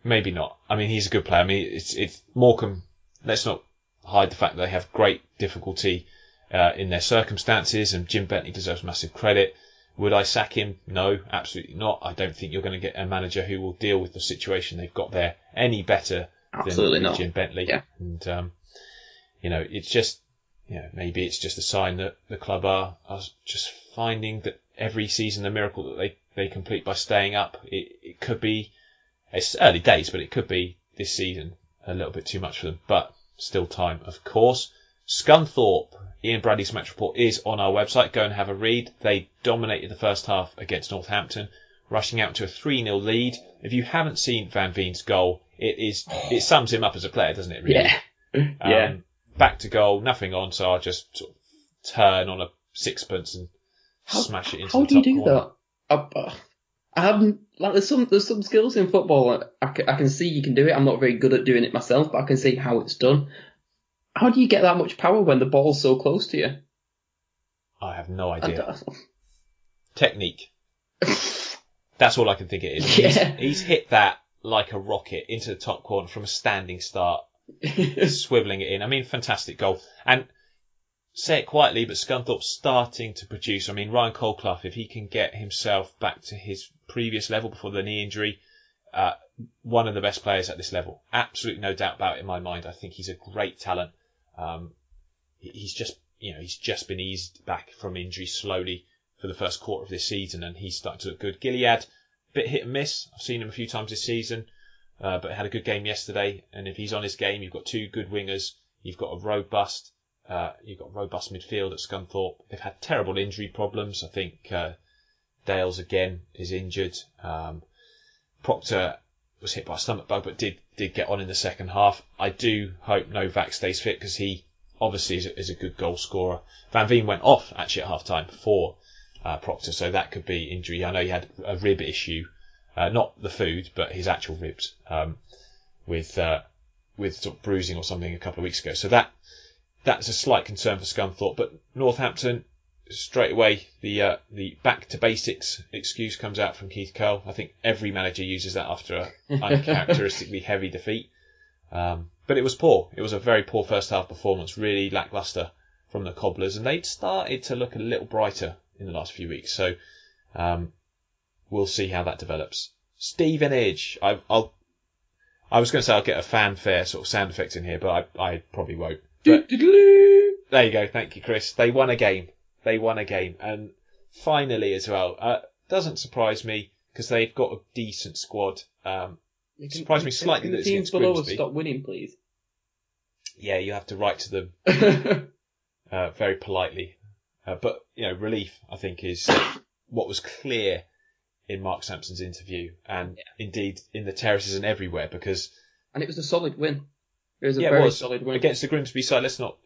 maybe not. I mean, he's a good player. I mean, it's Morecambe. Let's not hide the fact that they have great difficulty in their circumstances, and Jim Bentley deserves massive credit. Would I sack him? No, absolutely not. I don't think you're going to get a manager who will deal with the situation they've got there any better than Jim Bentley. Yeah. And, it's just, maybe it's just a sign that the club are just finding that every season the miracle that they complete by staying up. It could be, it's early days, but it could be this season a little bit too much for them. But still time, of course. Scunthorpe. Ian Bradley's match report is on our website. Go and have a read. They dominated the first half against Northampton, rushing out to a 3-0 lead. If you haven't seen Van Veen's goal, it sums him up as a player, doesn't it, really? Yeah. Back to goal, nothing on, so I'll just sort of turn on a sixpence and smash it into the top corner. How do you do that? I haven't, there's some skills in football. I can see you can do it. I'm not very good at doing it myself, but I can see how it's done. How do you get that much power when the ball's so close to you? I have no idea. Technique. That's all I can think it is. Yeah. He's hit that like a rocket into the top corner from a standing start, swiveling it in. I mean, fantastic goal. And say it quietly, but Scunthorpe's starting to produce. I mean, Ryan Colclough, if he can get himself back to his previous level before the knee injury, one of the best players at this level. Absolutely no doubt about it in my mind. I think he's a great talent. He's just been eased back from injury slowly for the first quarter of this season, and he's starting to look good. Gilead, bit hit and miss. I've seen him a few times this season, but had a good game yesterday. And if he's on his game, you've got two good wingers. You've got a robust midfield at Scunthorpe. They've had terrible injury problems. I think Dales again is injured. Proctor was hit by a stomach bug, but did get on in the second half. I do hope Novak stays fit because he obviously is a good goal scorer. Van Veen went off actually at half time for Proctor, so that could be injury. I know he had a rib issue, not the food, but his actual ribs, with sort of bruising or something a couple of weeks ago. So that's a slight concern for Scunthorpe. But Northampton, straight away, the back to basics excuse comes out from Keith Curle. I think every manager uses that after a uncharacteristically heavy defeat. But it was poor. It was a very poor first half performance, really lacklustre from the Cobblers, and they'd started to look a little brighter in the last few weeks. So we'll see how that develops. Stevenage. I was going to say I'll get a fanfare sort of sound effect in here, but I probably won't. But there you go. Thank you, Chris. They won a game. And finally as well, doesn't surprise me because they've got a decent squad. Surprised me slightly that it's teams against below us Grimsby. stop winning, please. Yeah, you have to write to them very politely. But, relief, I think, is what was clear in Mark Sampson's interview, and indeed in the terraces and everywhere, because... And it was a solid win. It was a very solid win. Against the Grimsby side, let's not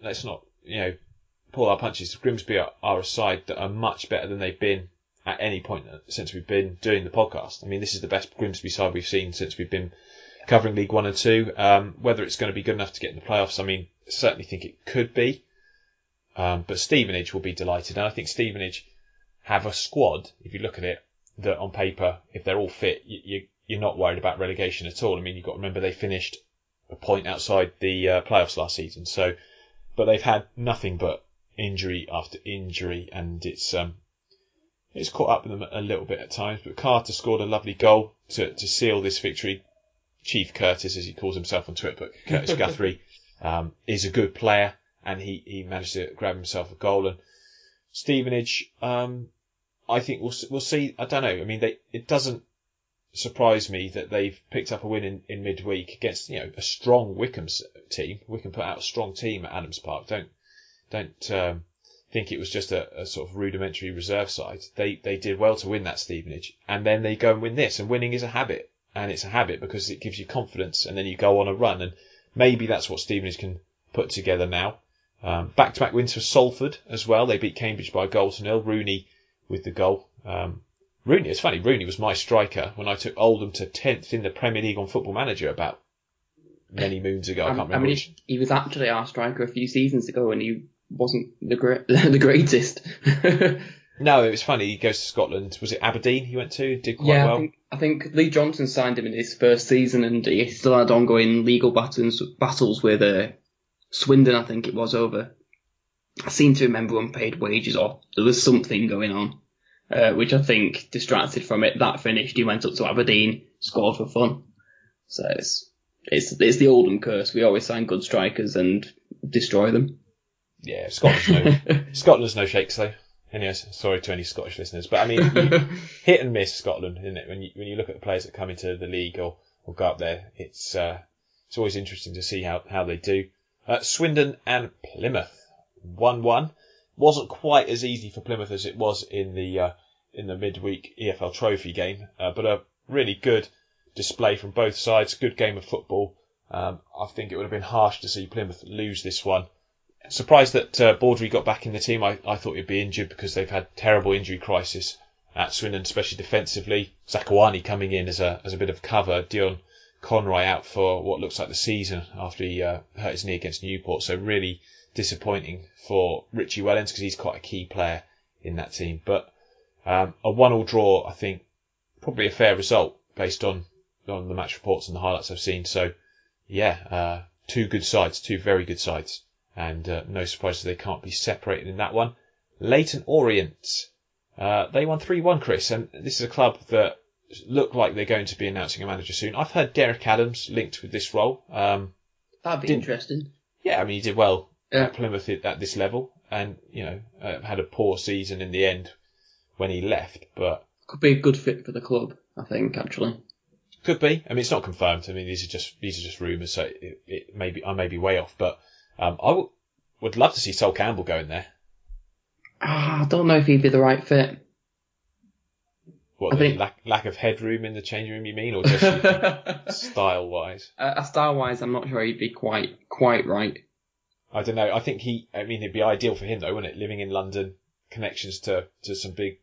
pull our punches. Grimsby are a side that are much better than they've been at any point since we've been doing the podcast. I mean, this is the best Grimsby side we've seen since we've been covering League 1 and 2. Whether it's going to be good enough to get in the playoffs, I mean, I certainly think it could be. But Stevenage will be delighted. And I think Stevenage have a squad, if you look at it, that on paper, if they're all fit, you're not worried about relegation at all. I mean, you've got to remember they finished a point outside the playoffs last season. But they've had nothing but injury after injury, and it's caught up with them a little bit at times. But Carter scored a lovely goal to seal this victory. Chief Curtis, as he calls himself on Twitter, but Curtis Guthrie is a good player, and he managed to grab himself a goal. And Stevenage, I think we'll see. I don't know. I mean, it doesn't surprise me that they've picked up a win in midweek against a strong Wycombe team. Wycombe put out a strong team at Adams Park. Don't think it was just a sort of rudimentary reserve side. They did well to win that Stevenage, and then they go and win this. And winning is a habit, and it's a habit because it gives you confidence, and then you go on a run. And maybe that's what Stevenage can put together now. Back-to-back wins for Salford as well. They beat Cambridge by a goal to nil. Rooney with the goal. Rooney, it's funny, Rooney was my striker when I took Oldham to 10th in the Premier League on Football Manager about many moons ago. I can't remember. I mean, he was actually our striker a few seasons ago, and he wasn't the greatest. No, it was funny. He goes to Scotland. Was it Aberdeen he went to? Did quite well. I think Lee Johnson signed him in his first season, and he still had ongoing legal battles with Swindon, I think it was, over. I seem to remember unpaid wages, or there was something going on, which I think distracted from it. That finished, he went up to Aberdeen, scored for fun. So it's the Oldham curse. We always sign good strikers and destroy them. Yeah, Scotland's no shakes though. Anyway, sorry to any Scottish listeners, but I mean, hit and miss Scotland, isn't it? When you look at the players that come into the league or go up there, it's always interesting to see how they do. Swindon and Plymouth 1-1. Wasn't quite as easy for Plymouth as it was in the midweek EFL Trophy game, but a really good display from both sides. Good game of football. I think it would have been harsh to see Plymouth lose this one. Surprised that Baudry got back in the team. I thought he'd be injured because they've had terrible injury crisis at Swindon, especially defensively. Zakawani coming in as a bit of cover. Dion Conroy out for what looks like the season after he hurt his knee against Newport. So really disappointing for Richie Wellens because he's quite a key player in that team. But a 1-1 draw, I think, probably a fair result based on the match reports and the highlights I've seen. So yeah, two good sides, two very good sides. And no surprise they can't be separated in that one. Leyton Orient, they won 3-1, Chris, and this is a club that look like they're going to be announcing a manager soon. I've heard Derek Adams linked with this role. That'd be interesting. Yeah, I mean, he did well at Plymouth at this level, and had a poor season in the end when he left, but could be a good fit for the club, I think, actually. Could be. I mean, it's not confirmed. I mean, these are just rumours, so I may be way off, but I would love to see Sol Campbell go in there. I don't know if he'd be the right fit. What, I think lack of headroom in the changing room, you mean, or just style-wise? Style-wise, I'm not sure he'd be quite right. I don't know. I think it'd be ideal for him though, wouldn't it? Living in London, connections to some big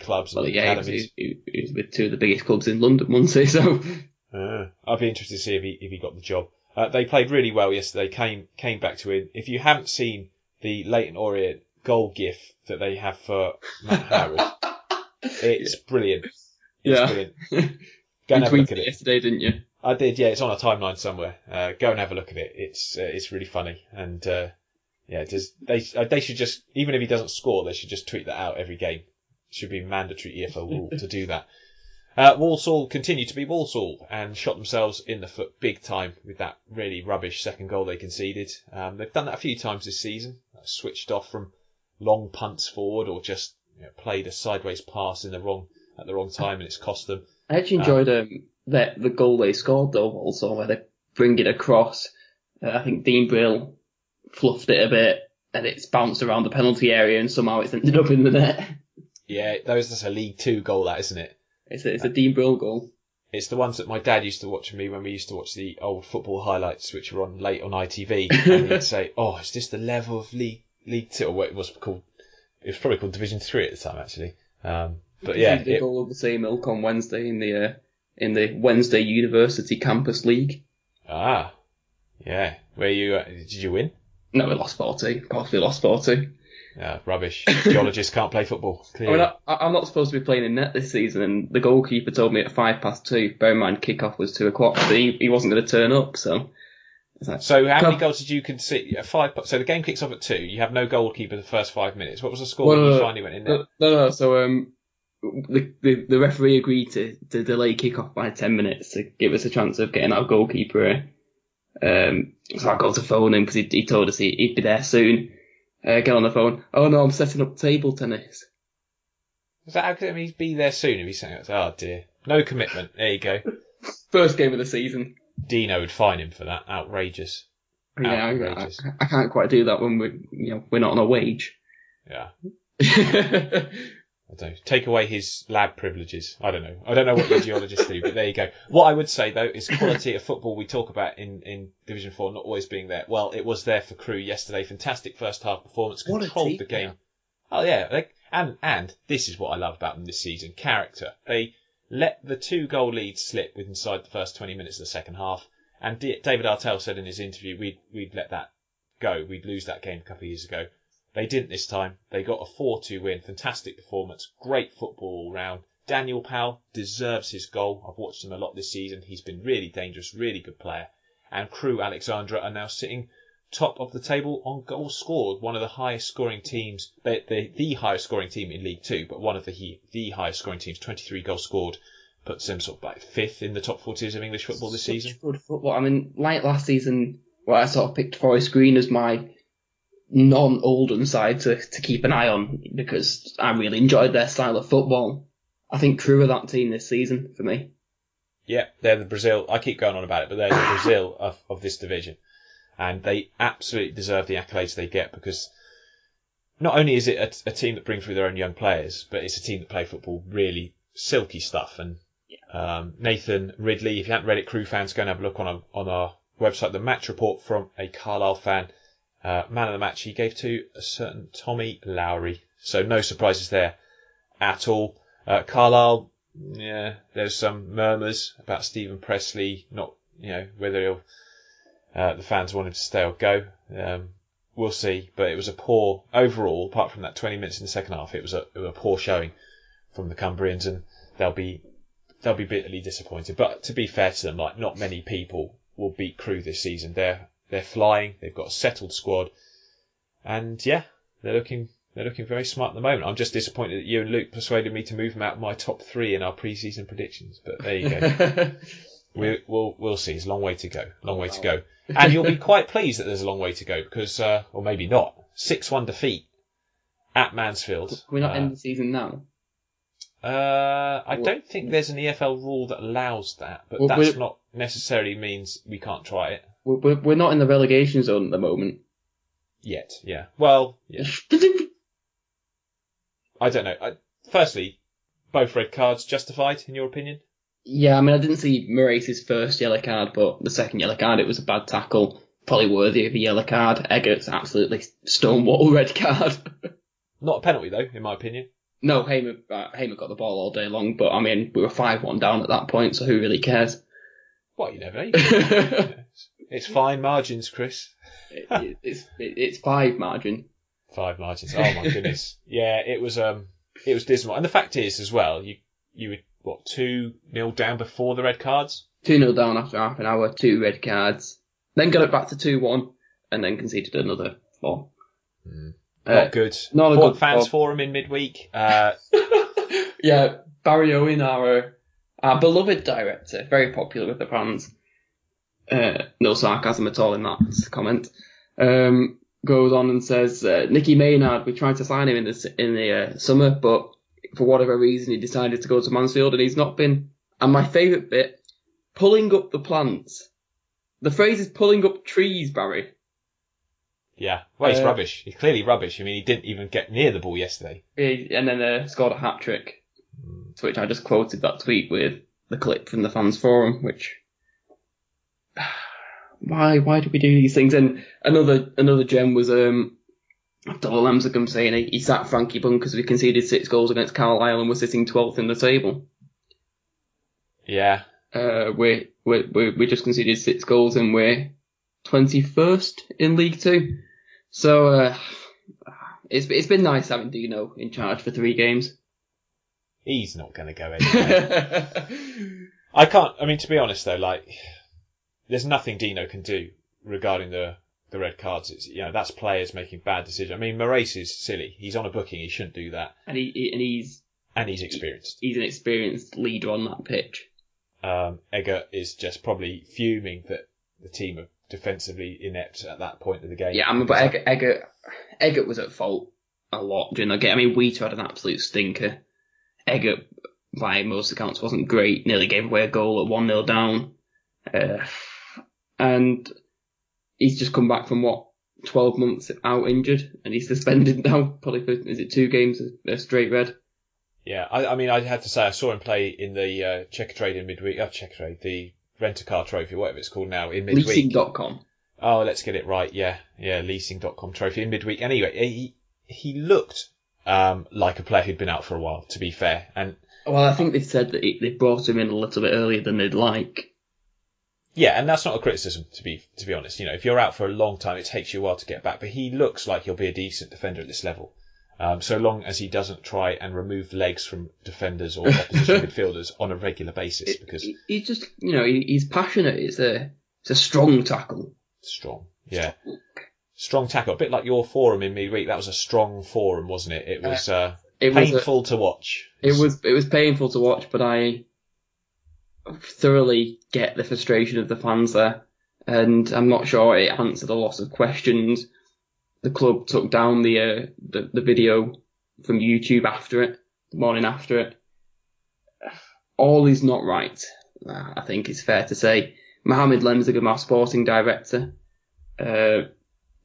clubs and academies. He was with two of the biggest clubs in London, wasn't he? So I'd be interested to see if he got the job. They played really well yesterday. Came back to win. If you haven't seen the Leyton Orient goal gif that they have for Matt Howard, it's brilliant. Brilliant. Go and have a look at it. Yesterday, didn't you? I did. Yeah, it's on a timeline somewhere. Go and have a look at it. It's really funny. And they should just, even if he doesn't score, they should just tweet that out every game. It should be a mandatory EFL rule to do that. Walsall continue to be Walsall and shot themselves in the foot big time with that really rubbish second goal they conceded. They've done that a few times this season. Switched off from long punts forward or just played a sideways pass at the wrong time, and it's cost them. I actually enjoyed the goal they scored though, also where they bring it across I think Dean Brill fluffed it a bit, and it's bounced around the penalty area, and somehow it's ended up in the net. Yeah, that's a League Two goal, that, isn't it? It's a Dean Brill goal. It's the ones that my dad used to watch with me when we used to watch the old football highlights, which were on late on ITV. And he'd say, "Oh, is this the level of League Two?" Or what it was called? It was probably called Division 3 at the time, actually. But yeah, the goal of the same ilk on Wednesday in the Wednesday University Campus League. Ah, yeah. Where you did you win? No, we lost 40. Of course, we lost 40. Yeah, rubbish. Geologists can't play football. Clearly. I mean, I'm not supposed to be playing in net this season, and the goalkeeper told me at 2:05. Bear in mind, kickoff was 2:00, so he wasn't going to turn up. So how many goals did you concede? So the game kicks off at 2. You have no goalkeeper the first 5 minutes. What was the score when you finally went in there? No. So the referee agreed to delay kickoff by 10 minutes to give us a chance of getting our goalkeeper. So I got to phone him because he told us he'd be there soon. Get on the phone. Oh no, I'm setting up table tennis. Is that how can he be there soon if he's saying, "Oh dear, no commitment"? There you go. First game of the season. Dino would fine him for that. Outrageous. Yeah, Outrageous. I can't quite do that when we're not on a wage. Yeah. I don't know. Take away his lab privileges. I don't know. I don't know what the geologists do, but there you go. What I would say though is quality of football we talk about in Division 4 not always being there. Well, it was there for Crewe yesterday. Fantastic first half performance. Controlled the game. Oh yeah. And this is what I love about them this season. Character. They let the 2-goal lead slip with inside the first 20 minutes of the second half. And David Artell said in his interview we'd let that go. We'd lose that game a couple of years ago. They didn't this time. They got a 4-2 win. Fantastic performance. Great football all round. Daniel Powell deserves his goal. I've watched him a lot this season. He's been really dangerous, really good player. And Crewe Alexandra are now sitting top of the table on goals scored. One of the highest scoring teams, the highest scoring team in League Two, but one of the highest scoring teams, 23 goals scored. Puts them sort of like 5th in the top 4 tiers of English football this season. Good football. I mean, like last season, where I sort of picked Forest Green as my non-Oldham side to keep an eye on because I really enjoyed their style of football. I think Crewe are that team this season for me. Yeah, they're the Brazil. I keep going on about it, but they're the Brazil of this division. And they absolutely deserve the accolades they get because not only is it a team that brings through their own young players, but it's a team that play football really silky stuff. And Nathan Ridley, if you haven't read it, Crewe fans, go and have a look on our website. The match report from a Carlisle fan. Man of the match he gave to a certain Tommy Lowry. So no surprises there at all. Carlisle, yeah, there's some murmurs about Stephen Pressley, not, whether the fans want him to stay or go. We'll see. But it was a poor, overall, apart from that 20 minutes in the second half, it was a poor showing from the Cumbrians and they'll be bitterly disappointed. But to be fair to them, like not many people will beat Crewe this season. They're flying. They've got a settled squad, and yeah, they're looking very smart at the moment. I'm just disappointed that you and Luke persuaded me to move them out of my top 3 in our pre-season predictions. But there you go. We'll see. It's a long way to go. Long way to go, and you'll be quite pleased that there's a long way to go because, or maybe not. 6-1 defeat at Mansfield. Can we not end the season now? I don't think there's an EFL rule that allows that, but that's not necessarily means we can't try it. We're not in the relegation zone at the moment. Yet, yeah. Well, yeah. I don't know. Firstly, both red cards justified, in your opinion? Yeah, I mean, I didn't see Moraes' first yellow card, but the second yellow card, it was a bad tackle. Probably worthy of a yellow card. Eggert's absolutely stonewall red card. Not a penalty, though, in my opinion. No, Hamer got the ball all day long, but I mean, we were 5-1 down at that point, so who really cares? Well, you never know. It's fine margins, Chris. It's 5 margin. 5 margins. Oh my goodness. Yeah, it was dismal. And the fact is, as well, you were 2-0 down before the red cards. 2-0 down after half an hour, 2 red cards, then got it back to 2-1, and then conceded another 4. Not good. Not a good fans forum in midweek. Yeah, Barry Owen, our beloved director, very popular with the fans. No sarcasm at all in that comment. Goes on and says, Nicky Maynard, we tried to sign him in the summer, but for whatever reason he decided to go to Mansfield and he's not been. And my favourite bit, pulling up the plants The phrase is pulling up trees, Barry. Yeah. Well, he's rubbish. He's clearly rubbish. I mean, he didn't even get near the ball yesterday. And then scored a hat-trick, to which I just quoted that tweet with the clip from the fans forum, which... Why do we do these things? And another gem was Abdullah Lemsagum saying he sacked Frankie Bunn because we conceded 6 goals against Carlisle and we're sitting 12th in the table. Yeah. We just conceded 6 goals and we're 21st in League Two. So it's been nice having Dino in charge for 3 games. He's not going to go anywhere. I mean, to be honest though, like, there's nothing Dino can do regarding the red cards. It's, that's players making bad decisions. I mean, Moraes is silly. He's on a booking. He shouldn't do that. And he's experienced. He's an experienced leader on that pitch. Egger is just probably fuming that the team are defensively inept at that point of the game. Yeah, I mean, but Egger was at fault a lot during the game. I mean, Wheater had an absolute stinker. Egger, by most accounts, wasn't great. Nearly gave away a goal at 1-0 down. And he's just come back from 12 months out injured, and he's suspended now, probably for, is it 2 games, a straight red? Yeah, I mean, I had to say, I saw him play in the Checker Trade in midweek, the Rent-A-Car Trophy, whatever it's called now, in midweek. Leasing.com. Oh, let's get it right, yeah, leasing.com trophy in midweek. Anyway, he looked like a player who'd been out for a while, to be fair. And well, I think they said that they brought him in a little bit earlier than they'd like. Yeah, and that's not a criticism, to be honest. If you're out for a long time, it takes you a while to get back. But he looks like he'll be a decent defender at this level, so long as he doesn't try and remove legs from defenders or opposition midfielders on a regular basis. Because he's just, he's passionate. It's a strong tackle. Strong, yeah, strong tackle. A bit like your forum in midweek. That was a strong forum, wasn't it? It was painful to watch. It was painful to watch, but I thoroughly get the frustration of the fans there, and I'm not sure it answered a lot of questions. The club took down the video from YouTube after it, the morning after it. All is not right, I think it's fair to say. Mohamed Lemsagum, our sporting director,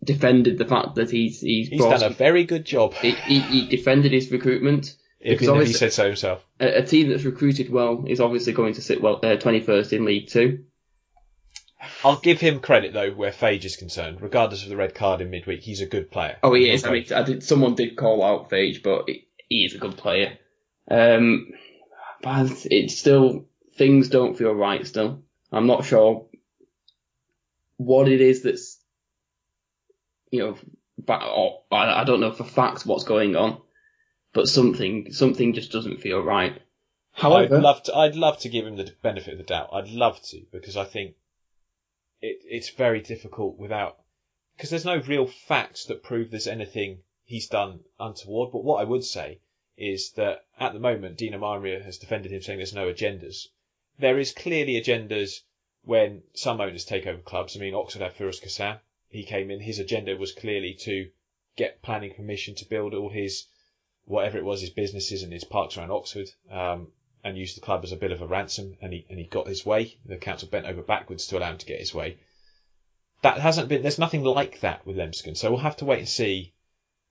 defended the fact that he's done a very good job. He defended his recruitment. Even if he said so himself. A team that's recruited well is obviously going to sit 21st in League Two. I'll give him credit though, where Fage is concerned. Regardless of the red card in midweek, he's a good player. Oh, he is. Okay. I mean, someone did call out Fage, but he is a good player. But it's still, things don't feel right still. I'm not sure what it is that's, I don't know for facts what's going on. But something just doesn't feel right. However, I'd love to give him the benefit of the doubt. I'd love to, because I think it's very difficult because there's no real facts that prove there's anything he's done untoward. But what I would say is that at the moment, Dino Maamria has defended him, saying there's no agendas. There is clearly agendas when some owners take over clubs. I mean, Oxford had Firouz Kassam. He came in. His agenda was clearly to get planning permission to build all his whatever it was, his businesses and his parks around Oxford, and used the club as a bit of a ransom, and he got his way. The council bent over backwards to allow him to get his way. There's nothing like that with Lemsagum, so we'll have to wait and see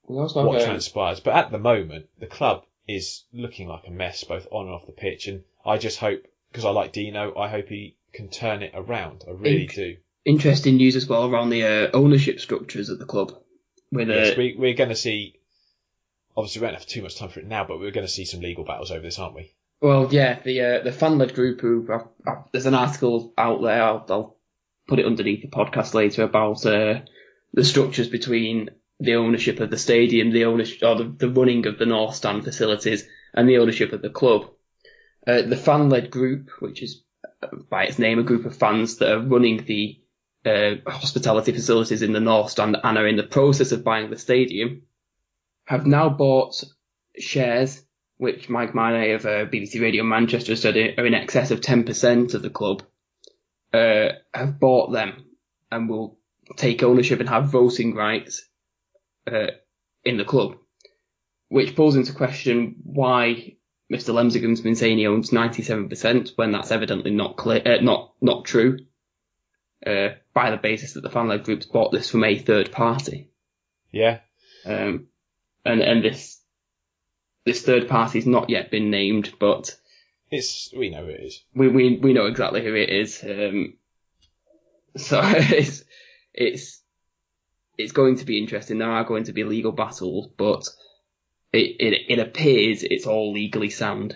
what transpires. But at the moment, the club is looking like a mess, both on and off the pitch, and I just hope, because I like Dino, I hope he can turn it around. I really do. Interesting news as well around the ownership structures at the club. Yes, we're going to see. Obviously, we won't have too much time for it now, but we're going to see some legal battles over this, aren't we? Well, yeah, the fan-led group there's an article out there, I'll put it underneath the podcast later, about the structures between the ownership of the stadium, the ownership, or the running of the North Stand facilities, and the ownership of the club. The fan-led group, which is by its name a group of fans that are running the hospitality facilities in the North Stand and are in the process of buying the stadium, have now bought shares, which Mike Minay of BBC Radio Manchester said are in excess of 10% of the club, have bought them and will take ownership and have voting rights in the club, which pulls into question why Mr. Lemsagum's been saying he owns 97% when that's evidently not true. by the basis that the fan-led groups bought this from a third party. Yeah. And this third party's not yet been named, but we know who it is. We know exactly who it is. So it's going to be interesting. There are going to be legal battles, but it appears it's all legally sound.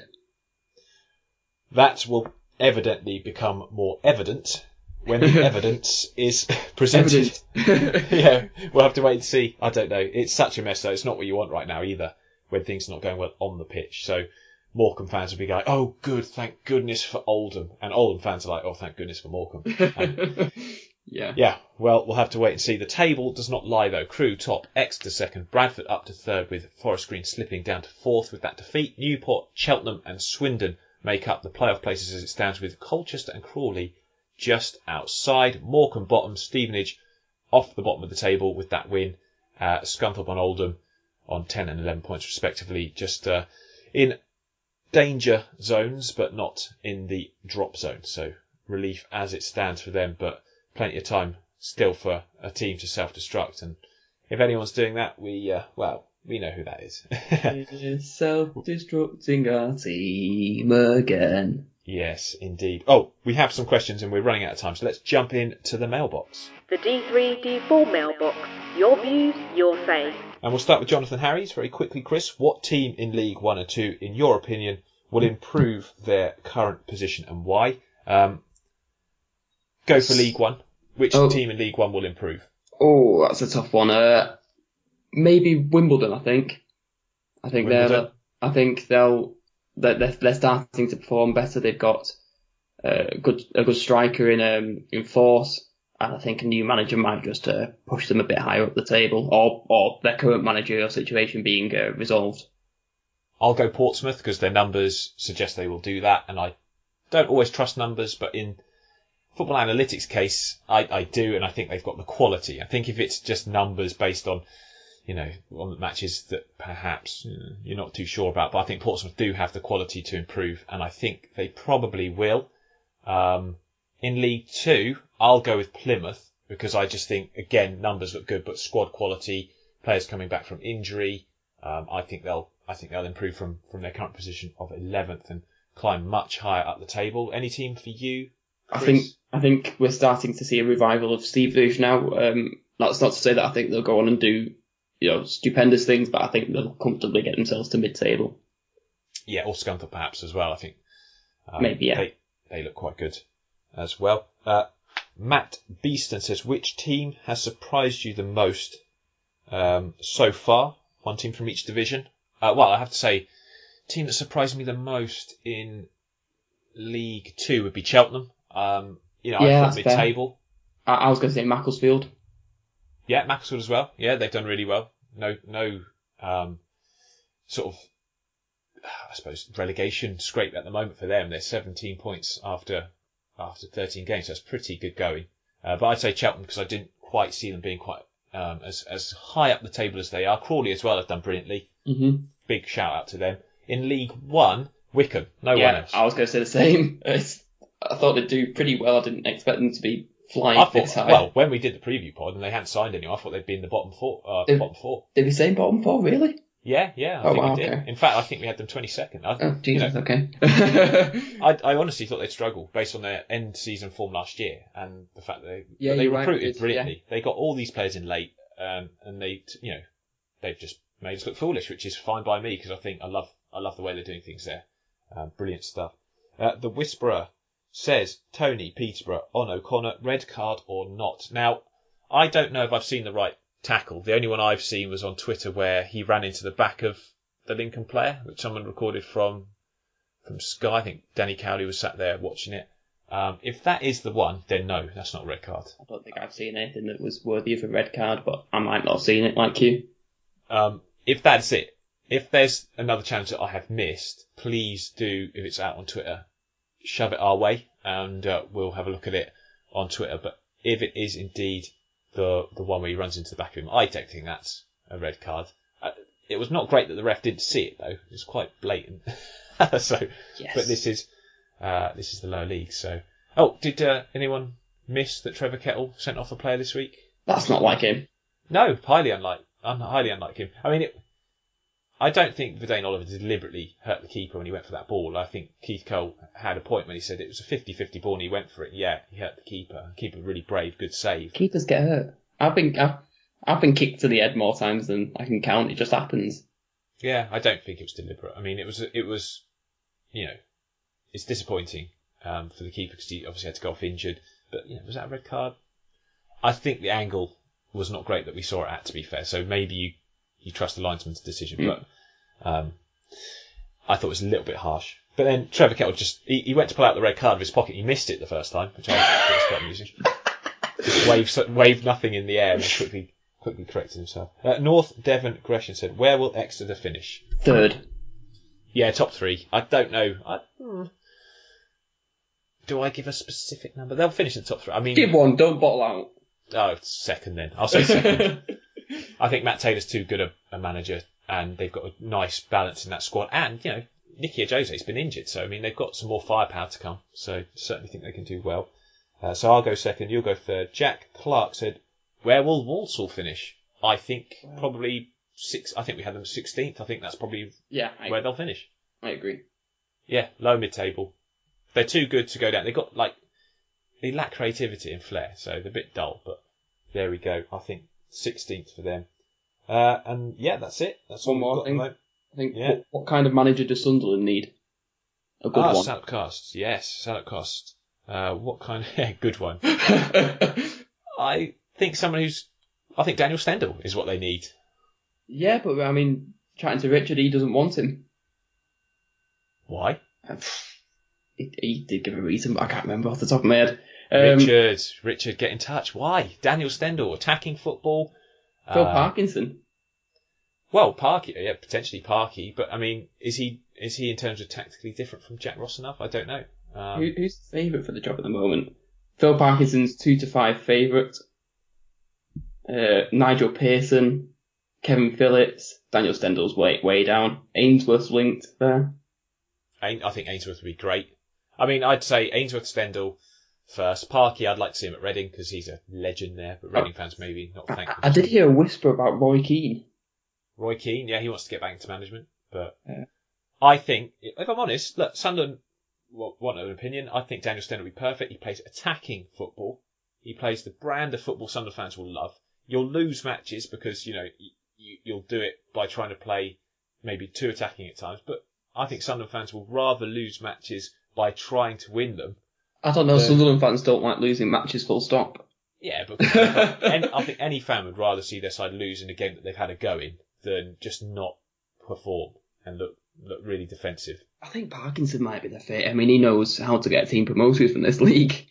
That will evidently become more evident when the evidence is presented. Yeah, we'll have to wait and see. I don't know. It's such a mess, though. It's not what you want right now either, when things are not going well on the pitch. So Morecambe fans will be like, oh, good, thank goodness for Oldham. And Oldham fans are like, oh, thank goodness for Morecambe. Yeah, well, we'll have to wait and see. The table does not lie, though. Crewe top, Exeter second, Bradford up to third, with Forest Green slipping down to fourth with that defeat. Newport, Cheltenham and Swindon make up the playoff places as it stands, with Colchester and Crawley just outside. Morecambe bottom, Stevenage off the bottom of the table with that win. Scunthorpe and Oldham on 10 and 11 points respectively, just in danger zones, but not in the drop zone. So relief as it stands for them, but plenty of time still for a team to self-destruct. And if anyone's doing that, we know who that is. Self-destructing our team again. Yes, indeed. Oh, we have some questions and we're running out of time, so let's jump into the mailbox. The D3D4 mailbox. Your views, your say. And we'll start with Jonathan Harries very quickly. Chris, what team in League 1 and 2, in your opinion, will improve their current position and why? Go for League 1. Which team in League 1 will improve? Oh, that's a tough one. Maybe Wimbledon, I think. They're starting to perform better. They've got a good striker in Force, and I think a new manager might just push them a bit higher up the table, or their current managerial situation being resolved. I'll go Portsmouth because their numbers suggest they will do that, and I don't always trust numbers, but in Football Analytics case, I do, and I think they've got the quality. I think if it's just numbers based on, on matches that perhaps you're not too sure about, but I think Portsmouth do have the quality to improve, and I think they probably will. In League 2, I'll go with Plymouth because I just think, again, numbers look good, but squad quality, players coming back from injury, I think they'll improve from their current position of 11th and climb much higher up the table. Any team for you, Chris? I think we're starting to see a revival of Stevenage now. That's not to say that I think they'll go on and do stupendous things, but I think they'll comfortably get themselves to mid-table. Yeah, or Scunthorpe perhaps as well. I think maybe, yeah. They look quite good as well. Matt Beeston says, which team has surprised you the most so far? One team from each division. I have to say, team that surprised me the most in League 2 would be Cheltenham. I thought mid-table. I was going to say Macclesfield. Yeah, Macclesfield as well. Yeah, they've done really well. No, sort of, I suppose, relegation scrape at the moment for them. They're 17 points after 13 games. So that's pretty good going. But I'd say Cheltenham because I didn't quite see them being quite as high up the table as they are. Crawley as well have done brilliantly. Mm-hmm. Big shout out to them. In League 1, Wycombe. No one else. I was going to say the same. I thought they'd do pretty well. I didn't expect them to be flying this high. Well, when we did the preview pod and they hadn't signed anyone, I thought they'd be in the bottom four. Bottom four. Did we say bottom four, really? Yeah, I think we did. Okay. In fact, I think we had them 22nd. Oh, Jesus, okay. I honestly thought they'd struggle based on their end season form last year and the fact that they recruited brilliantly. Yeah. They got all these players in late, and they've just made us look foolish, which is fine by me because I think I love the way they're doing things there. Brilliant stuff. The Whisperer says, Tony, Peterborough, on O'Connor, red card or not? Now, I don't know if I've seen the right tackle. The only one I've seen was on Twitter where he ran into the back of the Lincoln player, which someone recorded from Sky. I think Danny Cowley was sat there watching it. If that is the one, then no, that's not a red card. I don't think I've seen anything that was worthy of a red card, but I might not have seen it like you. If that's it, if there's another challenge that I have missed, please do, if it's out on Twitter, shove it our way and we'll have a look at it on Twitter. But if it is indeed the one where he runs into the back of him, I don't think that's a red card. It was not great that the ref didn't see it though. It was quite blatant. Yes. But this is the lower league. So, did anyone miss that Trevor Kettle sent off a player this week? That's not like him. No, highly unlike him. I mean, I don't think Verdane Oliver deliberately hurt the keeper when he went for that ball. I think Keith Cole had a point when he said it was a 50-50 ball and he went for it. Yeah, he hurt the keeper. The keeper really brave, good save. Keepers get hurt. I've been kicked to the head more times than I can count. It just happens. Yeah, I don't think it was deliberate. I mean, it was, it's disappointing for the keeper because he obviously had to go off injured. But, was that a red card? I think the angle was not great that we saw it at, to be fair. So maybe you trust the linesman's decision. But I thought it was a little bit harsh. But then Trevor Kettle he went to pull out the red card of his pocket. He missed it the first time, which I thought was quite amusing. Just waved nothing in the air and quickly corrected himself. North Devon Gresham said, where will Exeter finish? 3rd. Yeah, top 3. I don't know. Do I give a specific number? They'll finish in the top 3. I mean, give one, don't bottle out. Oh, 2nd then. I'll say 2nd. I think Matt Taylor's too good a manager, and they've got a nice balance in that squad. And, Nicky Jose's been injured, so, I mean, they've got some more firepower to come. So, certainly think they can do well. So I'll go 2nd, you'll go 3rd. Jack Clark said, where will Walsall finish? I think probably 6. I think we had them 16th. I think that's probably where they'll finish. I agree. Yeah, low mid-table. They're too good to go down. They lack creativity and flair, so they're a bit dull, but there we go. I think 16th for them. And yeah, that's it. That's one all more we've got thing. I think what kind of manager does Sunderland need? A good one. Salop Cost. Yes, Salop Cost. What kind of good one? I think Daniel Stendhal is what they need. Yeah, but I mean, chatting to Richard, he doesn't want him. Why? He did give a reason, but I can't remember off the top of my head. Richard, get in touch. Why? Daniel Stendhal, attacking football. Phil Parkinson. Well, potentially Parky, but I mean, is he in terms of tactically different from Jack Ross enough? I don't know. Who's the favourite for the job at the moment? Phil Parkinson's 2-5 favourite. Nigel Pearson, Kevin Phillips, Daniel Stendhal's way down. Ainsworth's linked there. I think Ainsworth would be great. I mean, I'd say Ainsworth, Stendhal first. Parky, I'd like to see him at Reading because he's a legend there, but Reading fans maybe not thankful. I did hear a whisper about Roy Keane. Roy Keane, yeah, he wants to get back into management, but I think, if I'm honest, look, Sunderland want an opinion. I think Daniel Stendhal would be perfect. He plays attacking football. He plays the brand of football Sunderland fans will love. You'll lose matches because, you'll do it by trying to play maybe too attacking at times, but I think Sunderland fans will rather lose matches by trying to win them. I don't know, Sunderland fans don't like losing matches full stop. Yeah, but I think any fan would rather see their side lose in a game that they've had a go in than just not perform and look really defensive. I think Parkinson might be the fit. I mean, he knows how to get a team promoted from this league.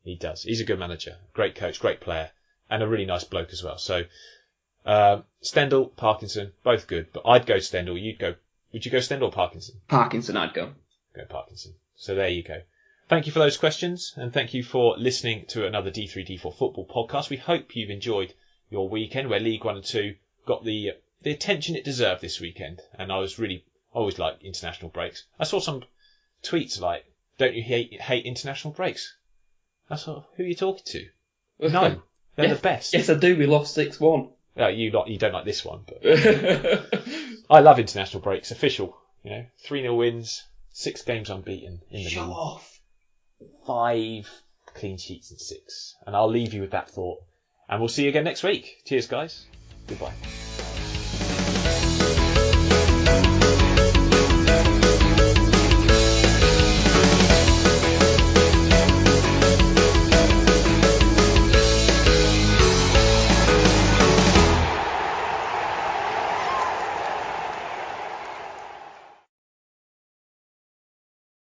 He does. He's a good manager, great coach, great player, and a really nice bloke as well. So, Stendhal, Parkinson, both good, but I'd go Stendhal. Would you go Stendhal or Parkinson? Parkinson, I'd go. Go Parkinson. So there you go. Thank you for those questions, and thank you for listening to another D3D4 football podcast. We hope you've enjoyed your weekend, where League 1 and 2 got the attention it deserved this weekend. And I always like international breaks. I saw some tweets like, don't you hate international breaks? I thought, who are you talking to? No, they're the best. Yes, I do. We lost 6-1. You don't like this one, but I love international breaks. Official, 3-0 wins, 6 games unbeaten in the league. Show off. 5 clean sheets in 6. And I'll leave you with that thought. And we'll see you again next week. Cheers, guys. Goodbye.